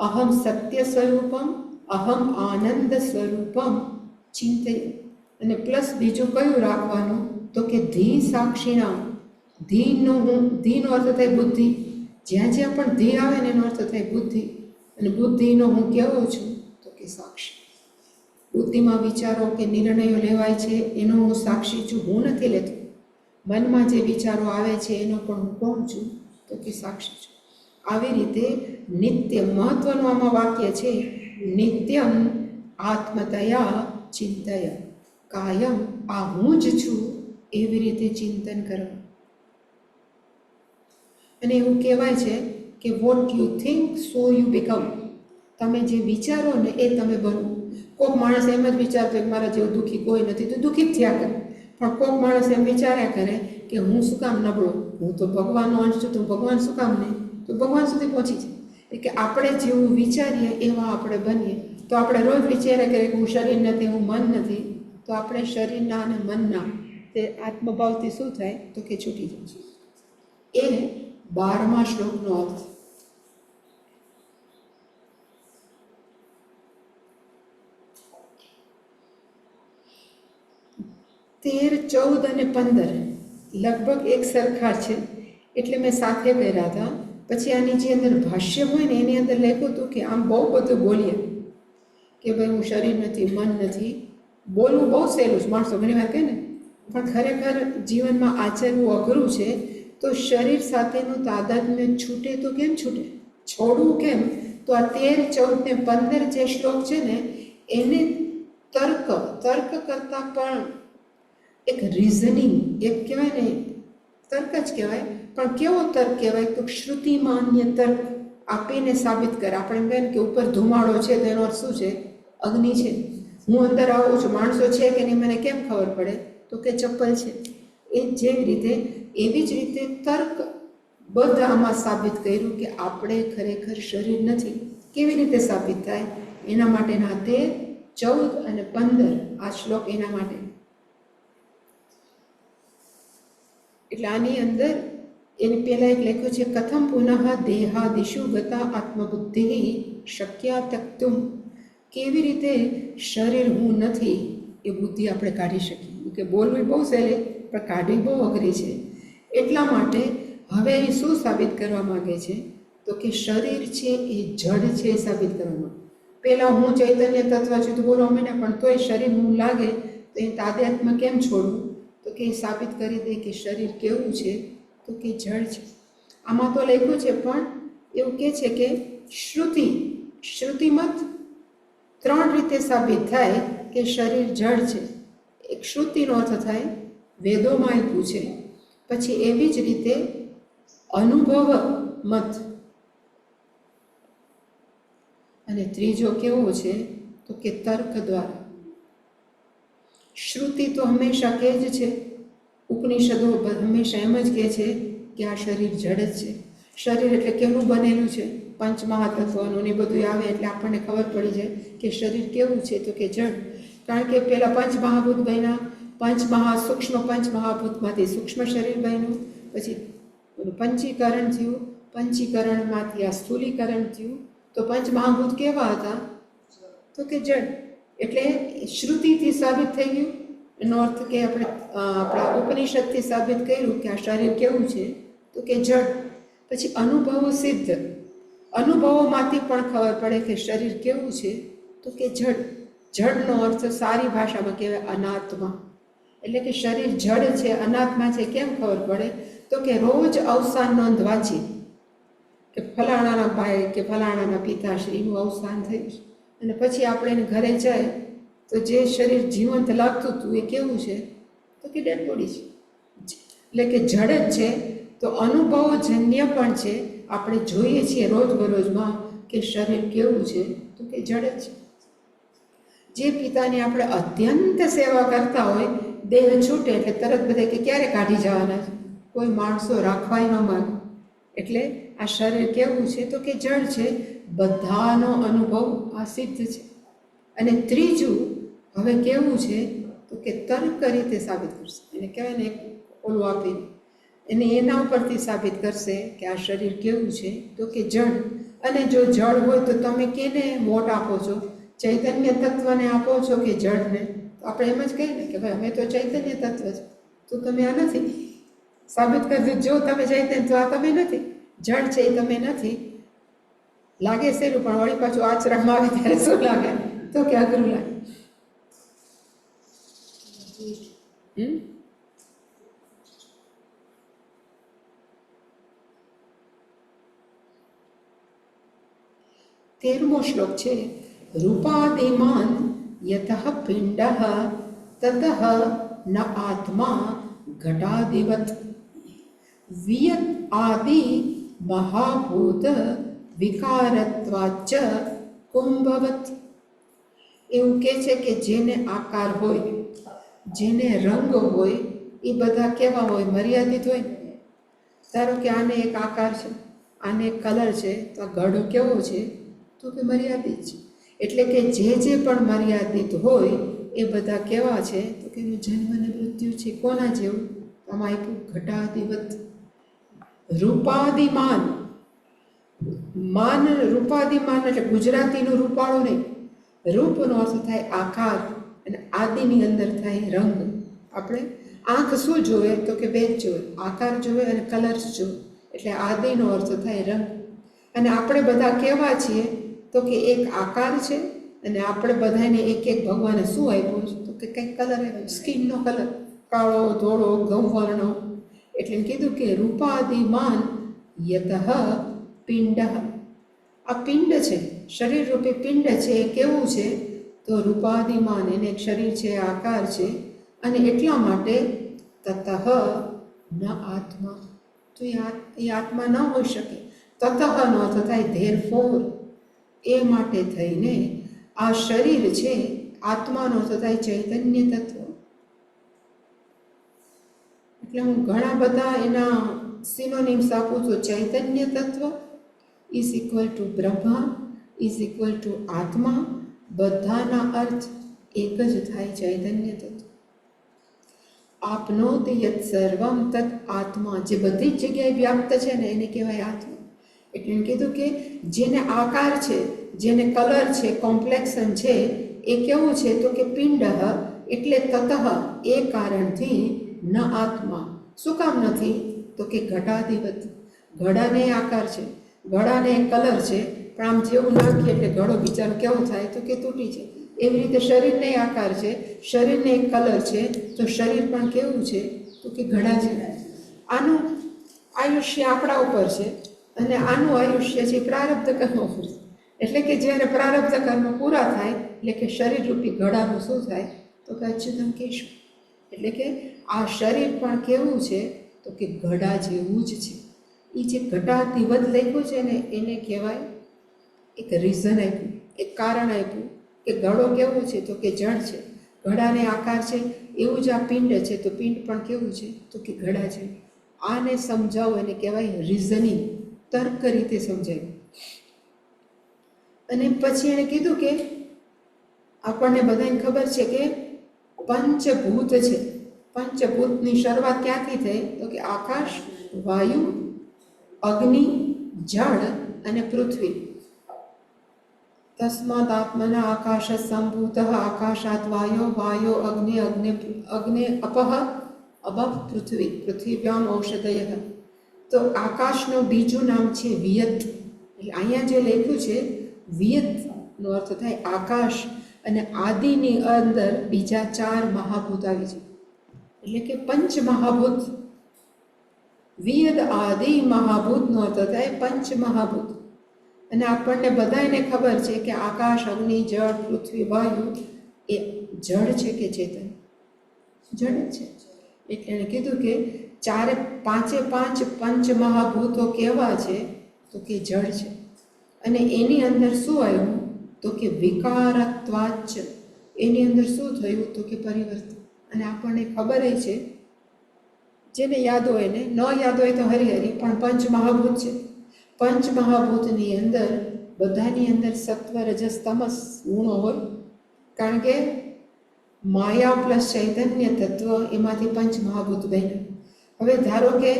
A: અહમ સત્ય સ્વરૂપમ અહમ આનંદ સ્વરૂપમ ચિંતય. અને પ્લસ બીજું કયું રાખવાનું તો કે ધી સાક્ષીણામ. ધીનો અર્થ થાય બુદ્ધિ. જ્યાં જ્યાં પણ ધી આવે ને એનો અર્થ થાય બુદ્ધિ. અને બુદ્ધિનો હું કેવો છું તો કે સાક્ષી. બુદ્ધિમાં વિચારો કે નિર્ણયો લેવાય છે એનો હું સાક્ષી છું, હું નથી લેતો. મનમાં જે વિચારો આવે છે એનો પણ હું કોણ છું તો કે સાક્ષી છું. આવી રીતે નિત્ય, મહત્વનું આમાં વાક્ય છે નિત્યમ આત્મતયા ચિંતય, કાયમ આ હું જ છું એવી રીતે ચિંતન કરવા. અને એવું કહેવાય છે કે what you think so you become. તમે જે વિચારો ને એ તમે બનો. કોઈક માણસ એમ જ વિચારતો કે મારા જેવું દુઃખી કોઈ નથી તો દુઃખી જ થયા કરે, પણ કોઈક માણસ એમ વિચાર્યા કરે કે હું શું કામ નબળો, હું તો ભગવાનનો અંશ છું તો ભગવાન શું કામ નહીં, તો ભગવાન સુધી પહોંચી જાય. એટલે કે આપણે જેવું વિચારીએ એવા આપણે બનીએ. તો આપણે રોજ વિચાર્યા કરીએ કે હું શરીર નથી, હું મન નથી, તો આપણે શરીરના અને મનના તે આત્મભાવથી શું થાય તો કે છૂટી જાય છે. એ 12મા શ્લોકનો અર્થ. 13, 14 અને 15 લગભગ એક સરખા છે, એટલે મેં સાથે કર્યા હતા. પછી આની જે અંદર ભાષ્ય હોય ને એની અંદર લખ્યું હતું કે આમ બહુ બધું બોલીએ કે ભાઈ હું શરીર નથી, મન નથી. બોલવું બહુ સહેલું છે, માણસો ઘણી વાર કહે ને, પણ ખરેખર જીવનમાં આચરવું અઘરું છે. તો શરીર સાથેનું તાદાત્મ્ય છૂટે તો કેમ છૂટે, છોડવું કેમ? તો આ 13, 14 ને 15 જે શ્લોક છે ને એને તર્ક કરતાં પણ એક રિઝનિંગ, એક કહેવાય ને તર્ક જ કહેવાય, પણ કેવો તર્ક કહેવાય તો શ્રુતિ માન્ય તર્ક આપીને સાબિત કરે. આપણે એમ કહીએ કે ઉપર ધુમાડો છે તો એનો અર્થ શું છે, અગ્નિ છે. હું અંદર આવું છું, માણસો છે કે નહીં મને કેમ ખબર પડે તો કે ચપ્પલ છે. એ જેવી રીતે એવી જ રીતે તર્ક બધા આમાં સાબિત કર્યું કે આપણે ખરેખર શરીર નથી. કેવી રીતે સાબિત થાય એના માટેના 13, 14 અને 15 આ શ્લોક એના માટે. એટલે આની અંદર એની પહેલાં એક લખ્યું છે કથમ પુનઃ દેહાદિશુ ગતા આત્મબુદ્ધિ શક્યા ત્યક્તુમ. કેવી રીતે શરીર હું નથી એ બુદ્ધિ આપણે કાઢી શકીએ. કે બોલવી બહુ સહેલી પણ કાઢવી બહુ અઘરી છે. એટલા માટે હવે એ શું સાબિત કરવા માંગે છે? તો કે શરીર છે એ જડ છે એ સાબિત કરવા માંગે. પહેલાં હું ચૈતન્ય તત્વ છું તો બોલો અમે ને, પણ તોય શરીર હું લાગે તો એ તાદાત્મ્ય કેમ છોડવું? તો કે એ સાબિત કરી દે કે શરીર કેવું છે? તો કે જડ છે. આમાં તો લખ્યું છે, પણ એવું કહે છે કે શ્રુતિમત 3 રીતે સાબિત થાય કે શરીર જડ છે. એક શ્રુતિનો અર્થ થાય વેદોમાં આપ્યું છે, પછી એવી જ રીતે અનુભવ મત, અને ત્રીજો કેવો છે? તો કે તર્ક દ્વારા. શ્રુતિ તો હંમેશા કહે જ છે, ઉપનિષદો હંમેશા એમ જ કહે છે કે આ શરીર જડ જ છે. શરીર એટલે કેવું બનેલું છે? પંચમહાતત્વનું ને બધું આવે એટલે આપણને ખબર પડી જાય કે શરીર કેવું છે? તો કે જડ. કારણ કે પેલા પંચમહાભૂત બન્યા, સૂક્ષ્મ પંચમહાભૂતમાંથી સૂક્ષ્મ શરીર બન્યું, પછી પંચીકરણ થયું, પંચીકરણમાંથી આ સ્થૂલીકરણ થયું. તો પંચમહાભૂત કેવા હતા? તો કે જડ. એટલે શ્રુતિથી સાબિત થઈ ગયું. એનો અર્થ કે આપણે આપણા ઉપનિષદથી સાબિત કર્યું કે આ શરીર કેવું છે? તો કે જડ. પછી અનુભવો સિદ્ધ, અનુભવોમાંથી પણ ખબર પડે કે શરીર કેવું છે? તો કે જડ. જડનો અર્થ સારી ભાષામાં કહેવાય અનાત્મા. એટલે કે શરીર જડ છે, અનાત્મા છે. કેમ ખબર પડે? તો કે રોજ અવસાન નોંધ વાંચી કે ફલાણાના ભાઈ કે ફલાણાના પિતાશ્રીનું અવસાન થયું છે, અને પછી આપણે એને ઘરે જાય તો જે શરીર જીવંત લાગતું હતું એ કેવું છે? તો કે ડેડ બોડી છે. એટલે કે જડ જ છે. તો અનુભવજન્ય પણ છે. આપણે જોઈએ છીએ રોજબરોજમાં કે શરીર કેવું છે? તો કે જડ જ છે. જે પિતાની આપણે અત્યંત સેવા કરતા હોય, દેહ છૂટે એટલે તરત બધા કે ક્યારે કાઢી જવાના છે? કોઈ માણસો રાખવાય ન માગે. એટલે આ શરીર કેવું છે? તો કે જડ છે. બધાનો અનુભવ આ સિદ્ધ છે. અને ત્રીજું હવે કેવું છે? તો કે તર્ક રીતે સાબિત કરશે. એને કહેવાય ને, એક ઓલું આપીને એને એના ઉપરથી સાબિત કરશે કે આ શરીર કેવું છે? તો કે જડ. અને જો જડ હોય તો તમે કેને વોટ આપો છો? ચૈતન્ય તત્વને આપો છો કે જડને? તો આપણે એમ જ કહીએ ને કે ભાઈ અમે તો ચૈતન્ય તત્વ છે. તો તમે આ નથી સાબિત કરજો. જો તમે ચૈતન્ય તો આ તમે નથી, જડ છે એ તમે નથી. લાગે સેલું, પણ વળી પાછું આચરણમાં આવે ત્યારે શું લાગે? તો કે અઘરું લાગે. તેરમો શ્લોક છે, રૂપાદિમાન યતઃ પિંડઃ તતઃ ન આત્મા ઘટાદિવત વિયત આદિ મહાભૂત વિકારત્વાચ કુંભવત. એવું કહે છે કે જેને આકાર હોય, જેને રંગ હોય, એ બધા કેવા હોય? મર્યાદિત હોય. ધારો કે આને એક આકાર છે, આને એક કલર છે, તો આ ગઢ કેવો છે? તો કે મર્યાદિત છે. એટલે કે જે પણ મર્યાદિત હોય એ બધા કેવા છે? તો કે એનું જન્મ અને મૃત્યુ છે. કોના જેવું? આમાં આપ્યું ઘટાદિવત. રૂપાદિમાન, માન રૂપાદિમાન એટલે ગુજરાતીનું રૂપાળું નહીં. રૂપનો અર્થ થાય આકાર, અને આદિની અંદર થાય રંગ. આપણે આંખ શું જોવે? તો કે બે જ જોવે, આકાર જોવે અને કલર્સ જોવે. એટલે આદિનો અર્થ થાય રંગ. અને આપણે બધા કેવા છીએ? તો કે એક આકાર છે, અને આપણે બધાને એક એક ભગવાને શું આપ્યું છે? તો કે કંઈક કલર આપ્યો, સ્કિનનો કલર, કાળો, ધોળો, ગૌવર્ણો. એટલે કીધું કે રૂપાદિમાન યતઃ પિંડ. આ પિંડ છે, શરીર રૂપી પિંડ છે. એ કેવું છે? તો રૂપાદિમાન, એને એક શરીર છે, આકાર છે. અને એટલા માટે તતઃ ન આત્મા, તો એ આત્મા ન હોઈ શકે. તતઃનો અર્થ થાય ધેરફોર. એ માટે થઈને આ શરીર છે, આત્માનો અર્થ થાય ચૈતન્ય તત્વ. એટલે હું ઘણા બધા એના સિનોનિમ્સ આપું છું. ચૈતન્ય તત્વ is equal to Brahma is equal to આત્મા. બધાના અર્થ એક જ થાય, ચૈતન્ય તત્વ. આપનોતિ યત સર્વમ તત આત્મા. જે બધી જ જગ્યાએ વ્યાપ્ત છે ને, એને કહેવાય આત્મા. એટલે એમ કીધું કે જેને આકાર છે, જેને કલર છે, કોમ્પ્લેક્શન છે, એ કેવું છે? તો કે પિંડ. એટલે તતઃ, એ કારણથી ન આત્મા. શું કામ નથી? તો કે ઘટાધિવત. ઘડાને આકાર છે, ઘડાને કલર છે, પણ આમ જેવું નાખીએ એટલે ઘડો બિચારો કેવો થાય તો કે તૂટી જાય. એવી રીતે શરીરને આકાર છે, શરીરને એક કલર છે, તો શરીર પણ કેવું છે તો કે ઘડા છે. આનું આયુષ્ય આપણા ઉપર છે અને આનું આયુષ્ય છે પ્રારબ્ધ કર્મ ઉપર છે. એટલે કે જ્યારે પ્રારબ્ધ કર્મ પૂરા થાય એટલે કે શરીર રૂપી ઘડાનું શું થાય તો કે અચ્યુતમ કેશવ. એટલે કે આ શરીર પણ કેવું છે તો કે ઘડા જેવું જ છે. એ જે ઘટાધિવત લખ્યું છે ને એને કહેવાય એક રીઝન આપ્યું, એક કારણ આપ્યું કે ઘડો કેવું છે તો કે જળ છે, ઘડાને આકાર છે. એવું જ આ પિંડ છે તો પિંડ પણ કેવું છે તો કે ઘડા છે. આને સમજાવો એને કહેવાય રીઝનિંગ, તર્ક રીતે સમજાવ્યું. અને પછી એણે કીધું કે આપણને બધાને ખબર છે કે પંચભૂત છે. પંચભૂતની શરૂઆત ક્યાંથી થઈ તો કે આકાશ, વાયુ, અગ્નિ, જળ અને પૃથ્વી. તસ્માદ આત્મના આકાશ સંભૂત, આકાશાત વાયો, વાયો અગ્નિ, અગ્નિ અપઃ પૃથ્વી, પૃથ્વીભ્યામ ઔષધય. તો આકાશનું બીજું નામ છે વિયત. એટલે અહીંયા જે લખ્યું છે વિયતનો અર્થ થાય આકાશ. અને આદિની અંદર બીજા 4 મહાભૂત આવી છે. એટલે કે પંચ મહાભૂત. વિયદ આદિ મહાભૂતનો અર્થ થાય પંચ મહાભૂત. અને આપણને બધાને ખબર છે કે આકાશ, અગ્નિ, જળ, પૃથ્વી, વાયુ એ જળ છે કે ચેતન? જળ છે. એટલે એણે કીધું કે 5 પંચ મહાભૂતો કેવા છે તો કે જળ છે. અને એની અંદર શું આવ્યું તો કે વિકારત્વાચ. એની અંદર શું થયું તો કે પરિવર્તન. અને આપણને ખબર છે, જેને યાદ હોય ને, ન યાદ હોય તો હરિહરી, પણ પંચ મહાભૂત છે. પંચ મહાભૂતની અંદર બધાની અંદર સત્વ, રજસ, તમસ ગુણો હોય. કારણ કે માયા પ્લસ ચૈતન્ય તત્વ એમાંથી પંચ મહાભૂત બન્યા. હવે ધારો કે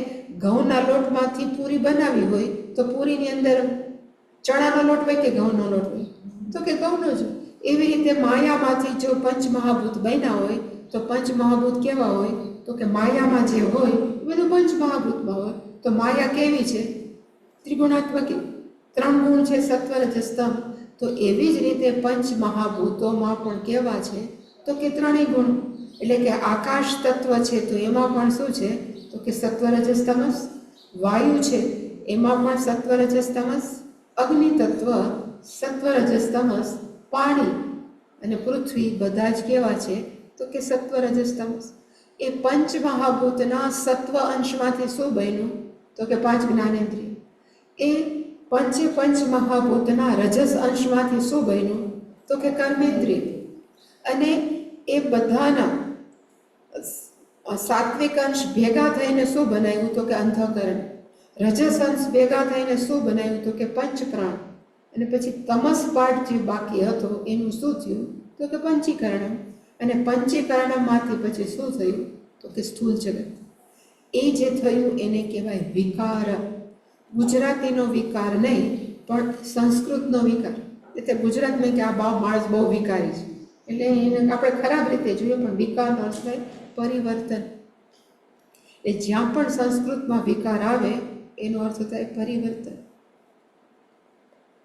A: ઘઉંના લોટમાંથી પૂરી બનાવી હોય તો પૂરીની અંદર ચણાનો લોટ હોય કે ઘઉંનો લોટ હોય તો કે ઘઉંનો જ. એવી રીતે માયામાંથી જો પંચ મહાભૂત બન્યા હોય તો પંચ મહાભૂત કેવા હોય તો કે માયામાં જે હોય એ બધું પંચ મહાભૂતમાં હોય. તો માયા કેવી છે? ત્રિગુણાત્મકી. 3 ગુણ છે, સત્વ, રજસ, તમ. તો એવી જ રીતે પંચ મહાભૂતોમાં પણ કેવા છે તો કે 3 ગુણ. એટલે કે આકાશ તત્વ છે તો એમાં પણ શું છે તો કે સત્વ, રજસ, તમસ. વાયુ છે એમાં પણ સત્વ, રજસ, તમસ. અગ્નિ તત્વ સત્વ, રજસ, તમસ. પાણી અને પૃથ્વી બધા જ કેવા છે તો કે સત્વ, રજસ, તમસ. એ પંચ મહાભૂતના સત્વ અંશમાંથી શું બન્યું તો કે 5 જ્ઞાનેન્દ્રિય. એ પંચ મહાભૂતના રજસ અંશમાંથી શું બન્યું તો કે કર્મેન્દ્રિય. અને એ બધાના સાત્વિક અંશ ભેગા થઈને શું બનાવ્યું તો કે અંતઃકરણ. રજસ અંશ ભેગા થઈને શું બનાવ્યું તો કે પંચ પ્રાણ. અને પછી તમસ પાઠ જે બાકી હતો એનું શું થયું તો કે પંચીકરણ. અને પંચીકરણમાંથી પછી શું થયું તો કે સ્થૂળ જગત. એ જે થયું એને કહેવાય વિકાર. ગુજરાતીનો વિકાર નહીં પણ સંસ્કૃતનો વિકાર. એટલે ગુજરાતમાં કે આ માણસ બહુ વિકારી છે એટલે એને આપણે ખરાબ રીતે જોઈએ, પણ વિકારનો અર્થ થાય પરિવર્તન. એ જ્યાં પણ સંસ્કૃતમાં વિકાર આવે એનો અર્થ થાય પરિવર્તન.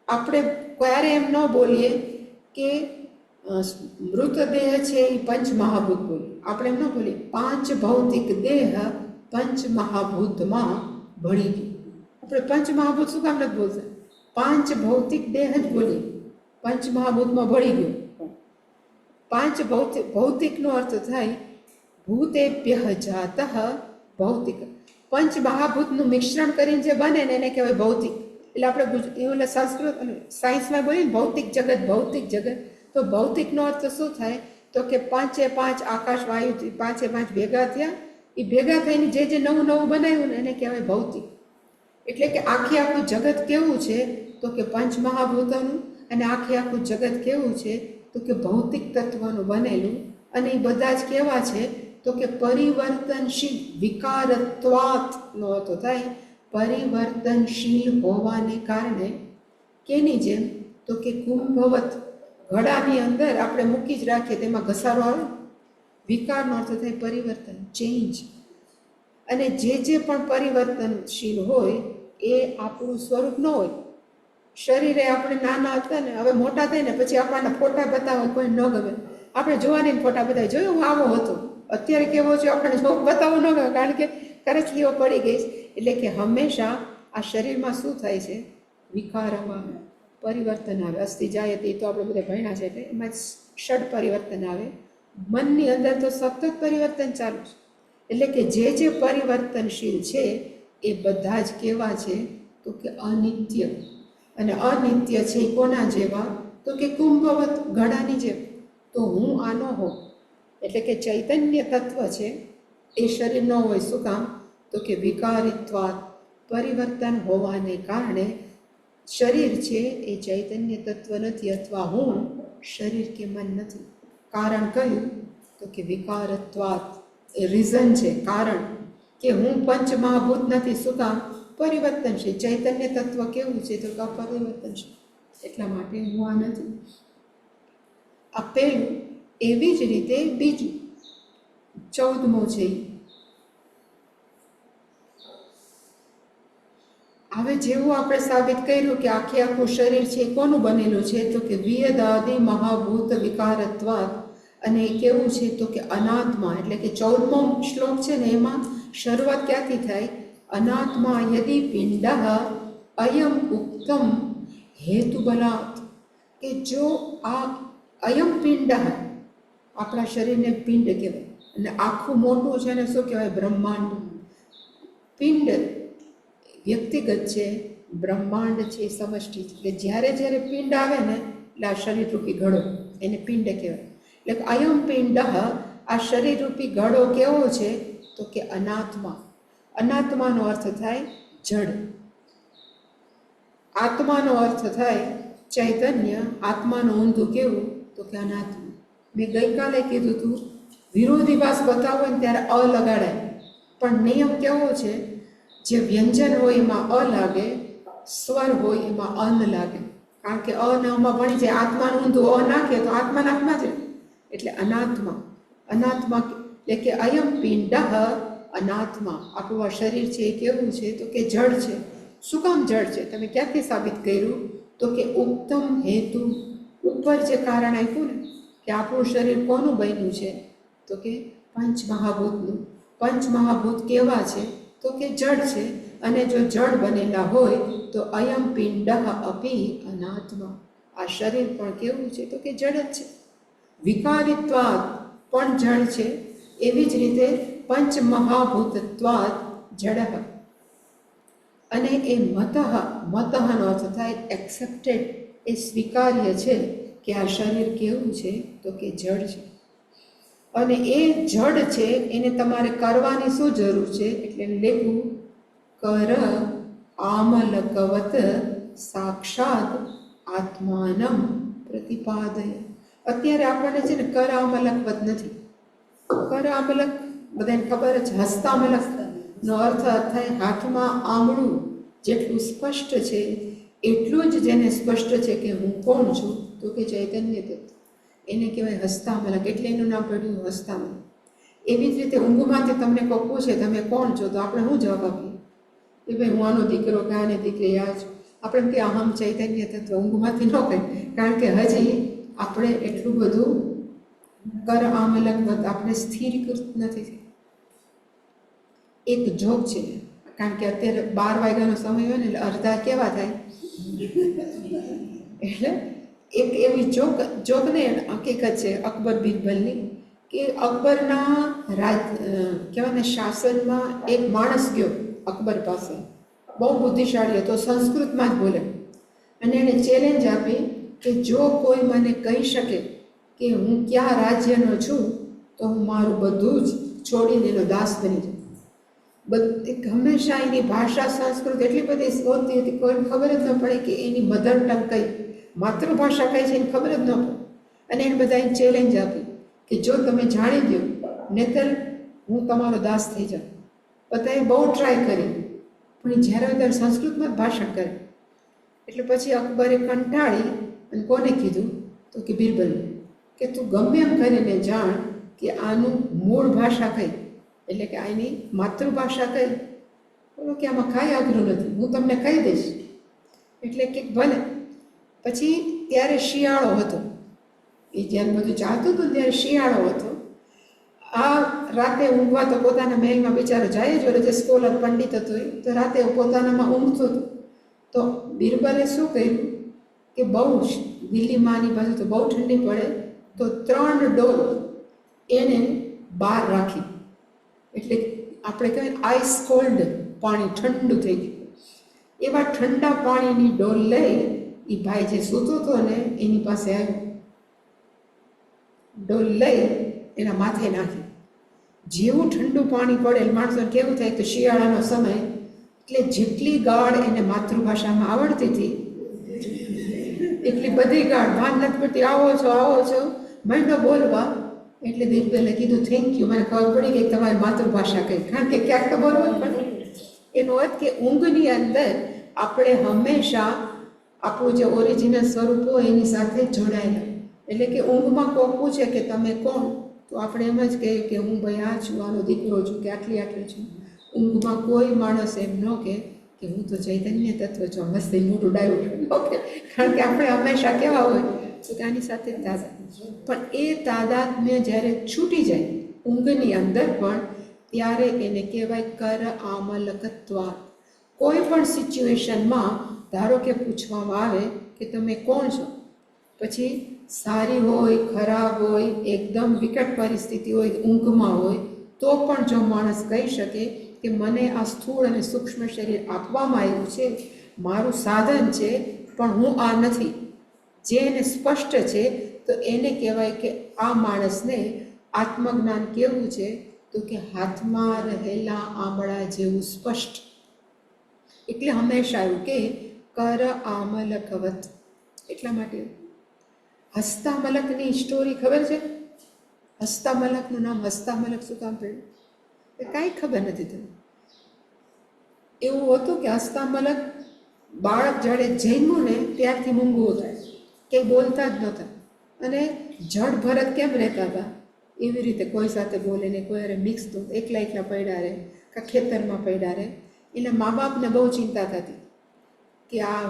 A: આપણે ક્યારે એમ ન બોલીએ કે મૃતદેહ છે એ પંચ મહાભૂત બોલીએ. આપણે એમ ન બોલીએ 5 ભૌતિક દેહ પંચ મહાભૂતમાં ભળી ગયું. આપણે પંચ મહાભૂત શું કામ નથી બોલતા? 5 ભૌતિક દેહ જ બોલીએ, પંચ મહાભૂતમાં ભળી ગયું. 5 ભૌતિકનો અર્થ થાય ભૂતેભ્યઃ જાતઃ ભૌતિક. પંચ મહાભૂતનું મિશ્રણ કરીને જે બને ને એને કહેવાય ભૌતિક. એટલે આપણે સંસ્કૃત અને સાયન્સમાં બોલીએ ને ભૌતિક જગત, ભૌતિક જગત. તો ભૌતિકનો અર્થ શું થાય તો કે 5 આકાશ, વાયુથી 5 ભેગા થયા. એ ભેગા થઈને જે નવું બનાવ્યું ને એને કહેવાય ભૌતિક. એટલે કે આખું જગત કેવું છે તો કે પંચ મહાભૂતોનું. અને આખું જગત કેવું છે તો કે ભૌતિક તત્વનું બનેલું. અને એ બધા જ કેવા છે તો કે પરિવર્તનશીલ. વિકારત્વાતનો અર્થ થાય પરિવર્તનશીલ હોવાને કારણે. કેની જેમ તો કે કુંભવત. ઘડાની અંદર આપણે મૂકી જ રાખીએ તેમાં ઘસારો આવે. વિકારનો અર્થ થાય પરિવર્તન, ચેન્જ. અને જે પણ પરિવર્તનશીલ હોય એ આપણું સ્વરૂપ ન હોય. શરીરે આપણે નાના હતા ને, હવે મોટા થાય ને પછી આપણને ફોટા બતાવો કોઈ ન ગમે. આપણે જોવાની ફોટા બતાવી, જોયું હું આવો હતો, અત્યારે કેવો છે આપણે જો બતાવવું ન ગમે, કારણ કે કરચલીઓ પડી ગઈ. એટલે કે હંમેશા આ શરીરમાં શું થાય છે? વિકારમાં પરિવર્તન આવે. અસ્થિ જાય તે તો આપણે બધા ભણ્યા છે, એટલે એમાં ષડ પરિવર્તન આવે. મનની અંદર તો સતત પરિવર્તન ચાલુ છે. એટલે કે જે પરિવર્તનશીલ છે એ બધા જ કેવા છે? તો કે અનિત્ય. અને અનિત્ય છે એ કોના જેવા? તો કે કુંભવત, ઘડાની જેમ. તો હું આનો હોઉં, એટલે કે ચૈતન્ય તત્વ છે એ શરીર ન હોય. શું કામ? તો કે વિકારિત્વાત, પરિવર્તન હોવાને કારણે શરીર છે એ ચૈતન્ય તત્વ નથી, અથવા હું શરીર કે મન નથી. કારણ કયું? તો કે વિકારત્વાત. એ રીઝન છે, કારણ કે હું પંચમહાભૂત નથી. શું કામ? પરિવર્તનશીલ. ચૈતન્ય તત્વ કેવું છે? તો કે પરિવર્તનશીલ. એટલા માટે હું આ નથી. આ પહેલું. એવી જ રીતે બીજું 14મો છે. હવે જેવું આપણે સાબિત કર્યું કે આખું શરીર છે કોનું બનેલું છે? તો કે વિયદાદિ મહાભૂત વિકારત્વાત. અને એ કેવું છે? તો કે અનાત્મા. એટલે કે 14મો શ્લોક છે ને, એમાં શરૂઆત ક્યાંથી થાય? અનાત્મા યદિ પિંડ અયમ ઉક્તમ હેતુ બલાત. કે જો આ અયમ પિંડ, આપણા શરીરને પિંડ કહેવાય, અને આખું મોટું છે ને શું કહેવાય? બ્રહ્માંડ. પિંડ વ્યક્તિગત છે, બ્રહ્માંડ છે સમષ્ટિ છે. એટલે જ્યારે પિંડ આવે ને, એટલે આ શરીર રૂપી ઘડો, એને પિંડ કહેવાય. એટલે અયમ પિંડ, આ શરીર રૂપી ઘડો કેવો છે? તો કે અનાત્મા. અનાત્માનો અર્થ થાય જડ, આત્માનો અર્થ થાય ચૈતન્ય. આત્માનું ઊંધું કેવું? તો કે અનાત્મા. મેં ગઈકાલે કીધું હતું, વિરોધીભાસ બતાવો ને ત્યારે અ લગાડાય, પણ નિયમ કેવો છે? જે વ્યંજન હોય એમાં અ લાગે, સ્વર હોય એમાં અન લાગે. કારણ કે અ ને આમાં ભણી જાય. આત્માનું ઊંધું અ નાખે તો આત્માના હાથમાં છે. એટલે અનાત્મા. અનાત્મા એટલે કે અયમ પિંડ અનાત્મા. આપણું આ શરીર છે એ કેવું છે? તો કે જડ છે. શું કામ જડ છે? તમે ક્યાંથી સાબિત કર્યું? તો કે ઉત્તમ હેતુ, ઉપર જે કારણ આપ્યું ને, કે આપણું શરીર કોનું બન્યું છે? તો કે પંચમહાભૂતનું. પંચમહાભૂત કેવા છે? તો કે જડ છે. અને જો જડ બનેલા હોય તો અયમ પિંડ અપી અનાત્મા. આ શરીર પણ કેવું છે? તો કે જડ જ છે. વિકારિત્વાદ પણ જડ છે. એવી જ રીતે પંચમહાભૂતત્વાદ જડ. અને એ મતઃનો અર્થ થાય એક્સેપ્ટેડ, એ સ્વીકાર્ય છે કે આ શરીર કેવું છે? તો કે જડ છે. અને એ જડ છે એને તમારે કરવાની શું જરૂર છે? એટલે લેખું કર આમલકવત સાક્ષાત આત્માનમ પ્રતિપાદય. અત્યારે આપણને છે ને કર આમલકવત નથી. કર આમલક બધાને ખબર જ. હસ્તામલક નો અર્થ થાય હાથમાં આમળું જેટલું સ્પષ્ટ છે એટલું જ જેને સ્પષ્ટ છે કે હું કોણ છું? તો કે ચૈતન્ય તત્વ. એને કહેવાય હસ્તામલક. એટલે એનું નામ પડ્યું હસ્તામલક. એવી જ રીતે ઊંઘમાંથી તમને કોઈ પૂછે તમે કોણ છો? તો આપણે શું જવાબ આપીએ? કે ભાઈ હું આનો દીકરો કે આને દીકરી આ છું. આપણે કે અહમ ચૈતન્ય તત્વ. ઊંઘમાંથી ન કહે, કારણ કે હજી આપણે એટલું બધું કર આમલક આપણે સ્થિરીકૃત નથી. એક જોક છે, કારણ કે અત્યારે 12 વાગ્યાનો સમય હોય ને, એટલે અડધા કેવા થાય. એટલે એક એવી જોક ને હકીકત છે અકબર બિરબલની, કે અકબરના કહેવાય ને શાસનમાં એક માણસ ગયો અકબર પાસે. બહુ બુદ્ધિશાળી હતો, સંસ્કૃતમાં જ બોલે. અને એણે ચેલેન્જ આપી કે જો કોઈ મને કહી શકે કે હું ક્યાં રાજ્યનો છું તો હું મારું બધું જ છોડીને એનો દાસ બની જાઉં. હંમેશા એની ભાષા સંસ્કૃત એટલી બધી શોધતી હતી, કોઈને ખબર જ ન પડે કે એની મધર ટંગ કઈ, માતૃભાષા કઈ છે એની ખબર જ ન પડે. અને એને બધાને ચેલેન્જ આપી કે જો તમે જાણી દો નહીતર હું તમારો દાસ થઈ જાઉં. બધાએ બહુ ટ્રાય કરી, પણ જ્યારે ત્યારે સંસ્કૃતમાં જ ભાષણ કરે. એટલે પછી અકબરે કંટાળી અને કોને કીધું? તો કે બિરબલ, કે તું ગમે એમ કરીને જાણ કે આનું મૂળ ભાષા કઈ. એટલે કે આની માતૃભાષા કઈ, બોલો કે આમાં કાંઈ અઘરું નથી, હું તમને કહી દઈશ. એટલે કે ભલે. પછી ત્યારે શિયાળો હતો, એ જ્યારે બધું ચાલતું હતું ત્યારે શિયાળો હતો. આ રાતે ઊંઘવા તો પોતાના મહેલમાં બિચારો જાય જ, ઓલો જે સ્કોલર પંડિત હતો એ તો રાતે પોતાનામાં ઊંઘતો હતો. તો બિરબલે શું કર્યું કે બહુ જ દિલ્હીમાંની બાજુ તો બહુ ઠંડી પડે, તો 3 ડોલ એને બહાર રાખી. એટલે આપણે કહેવાય આઈસ કોલ્ડ પાણી, ઠંડુ થઈ ગયું. એવા ઠંડા પાણીની ડોલ લઈ એ ભાઈ જે સૂતો હતો ને એની પાસે આવ્યો. ડોલ લઈ એના માથે નાખી. જેવું ઠંડુ પાણી પડે માણસોને કેવું થાય કે શિયાળાનો સમય, એટલે જેટલી ગાળ એને માતૃભાષામાં આવડતી હતી એટલી બધી ગાળ ભાન નથી પડતી, આવો છો માંડો બોલવા. એટલે બિરબલે કીધું થેન્ક યુ, મને ખબર પડી ગઈ તમારી માતૃભાષા કઈ, કારણ કે ક્યાંક તો બોલવું જ પડે. એનો અર્થ કે ઊંઘની અંદર આપણે હંમેશા આપણું જે ઓરિજિનલ સ્વરૂપ હોય એની સાથે જોડાયેલા. એટલે કે ઊંઘમાં કોઈ પૂછે કે તમે કોણ, તો આપણે એમ જ કહીએ કે હું ભાઈ આ છું, આનો દીકરો છું, કે આટલી છું. ઊંઘમાં કોઈ માણસ એમ ન કહે કે હું તો ચૈતન્ય તત્વ છું, મસ્તી મોટું ડાયું. ઓકે, કારણ કે આપણે હંમેશા કેવા હોય તો કે આની સાથે તાદાદ. પણ એ તાદાદને જ્યારે છૂટી જાય ઊંઘની અંદર પણ, ત્યારે એને કહેવાય કર આમલકત્વા. કોઈ પણ સિચ્યુએશનમાં ધારો કે પૂછવામાં આવે કે તમે કોણ છો, પછી સારી હોય ખરાબ હોય એકદમ વિકટ પરિસ્થિતિ હોય ઊંઘમાં હોય, તો પણ જો માણસ કહી શકે કે મને આ સ્થૂળ અને સૂક્ષ્મ શરીર આપવામાં આવ્યું છે, મારું સાધન છે, પણ હું આ નથી, જે એને સ્પષ્ટ છે, તો એને કહેવાય કે આ માણસને આત્મજ્ઞાન કેવું છે, તો કે હાથમાં રહેલા આંબળા જેવું સ્પષ્ટ. એટલે હંમેશા એવું કે કર આમલકવત. એટલા માટે હસ્તામલકની સ્ટોરી ખબર છે? હસ્તામલકનું નામ હસ્તામલક શું કામ પડ્યું એ કાંઈ ખબર નથી તમને. એવું હતું કે હસ્તામલક બાળક જડે જન્મ્યું ને ત્યારથી મૂંગું હતા, કંઈ બોલતા જ નહોતા, અને જડ ભરત કેમ રહેતા હતા એવી રીતે કોઈ સાથે બોલે ને કોઈ અરે મિક્સ તો એકલા પડ્યા રહે, કાં ખેતરમાં પડ્યા રહે. એટલે મા બાપને બહુ ચિંતા થતી કે આ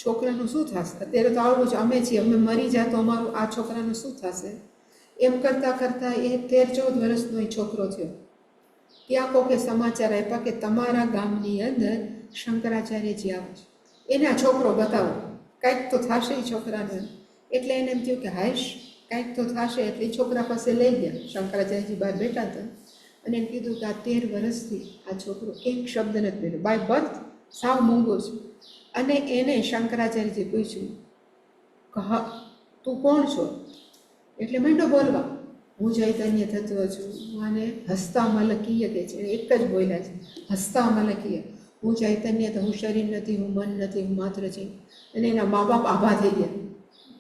A: છોકરાનું શું થશે. અત્યારે તો આવડું છે, અમે છીએ, અમે મરી જાય તો અમારું આ છોકરાનું શું થશે. એમ કરતાં કરતાં એ 13-14 વર્ષનો એ છોકરો થયો. ત્યાં કોકે સમાચાર આપ્યા કે તમારા ગામની અંદર શંકરાચાર્યજી આવે છે, એને આ છોકરો બતાવો, કાંઈક તો થશે એ છોકરાને. એટલે એને એમ થયું કે હાઈશ કાંઈક તો થશે. એટલે છોકરા પાસે લઈ ગયા. શંકરાચાર્યજી બહાર બેઠા હતા અને એમ કીધું કે આ 13 વર્ષથી આ છોકરો એક શબ્દ નથી બોલ્યો, બાય બર્થ સાવ મૂંગો છું. અને એને શંકરાચાર્યજી પૂછ્યું કે હા તું કોણ છો? એટલે માંડો બોલવા, હું ચૈતન્ય તત્વ છું. અને હસ્તામલકીય કે છે, એક જ બોલ્યા છે હસ્તામલકીય. હું ચૈતન્ય તો હું શરીર નથી, હું મન નથી, હું માત્ર છે. અને એના મા બાપ આભા થઈ ગયા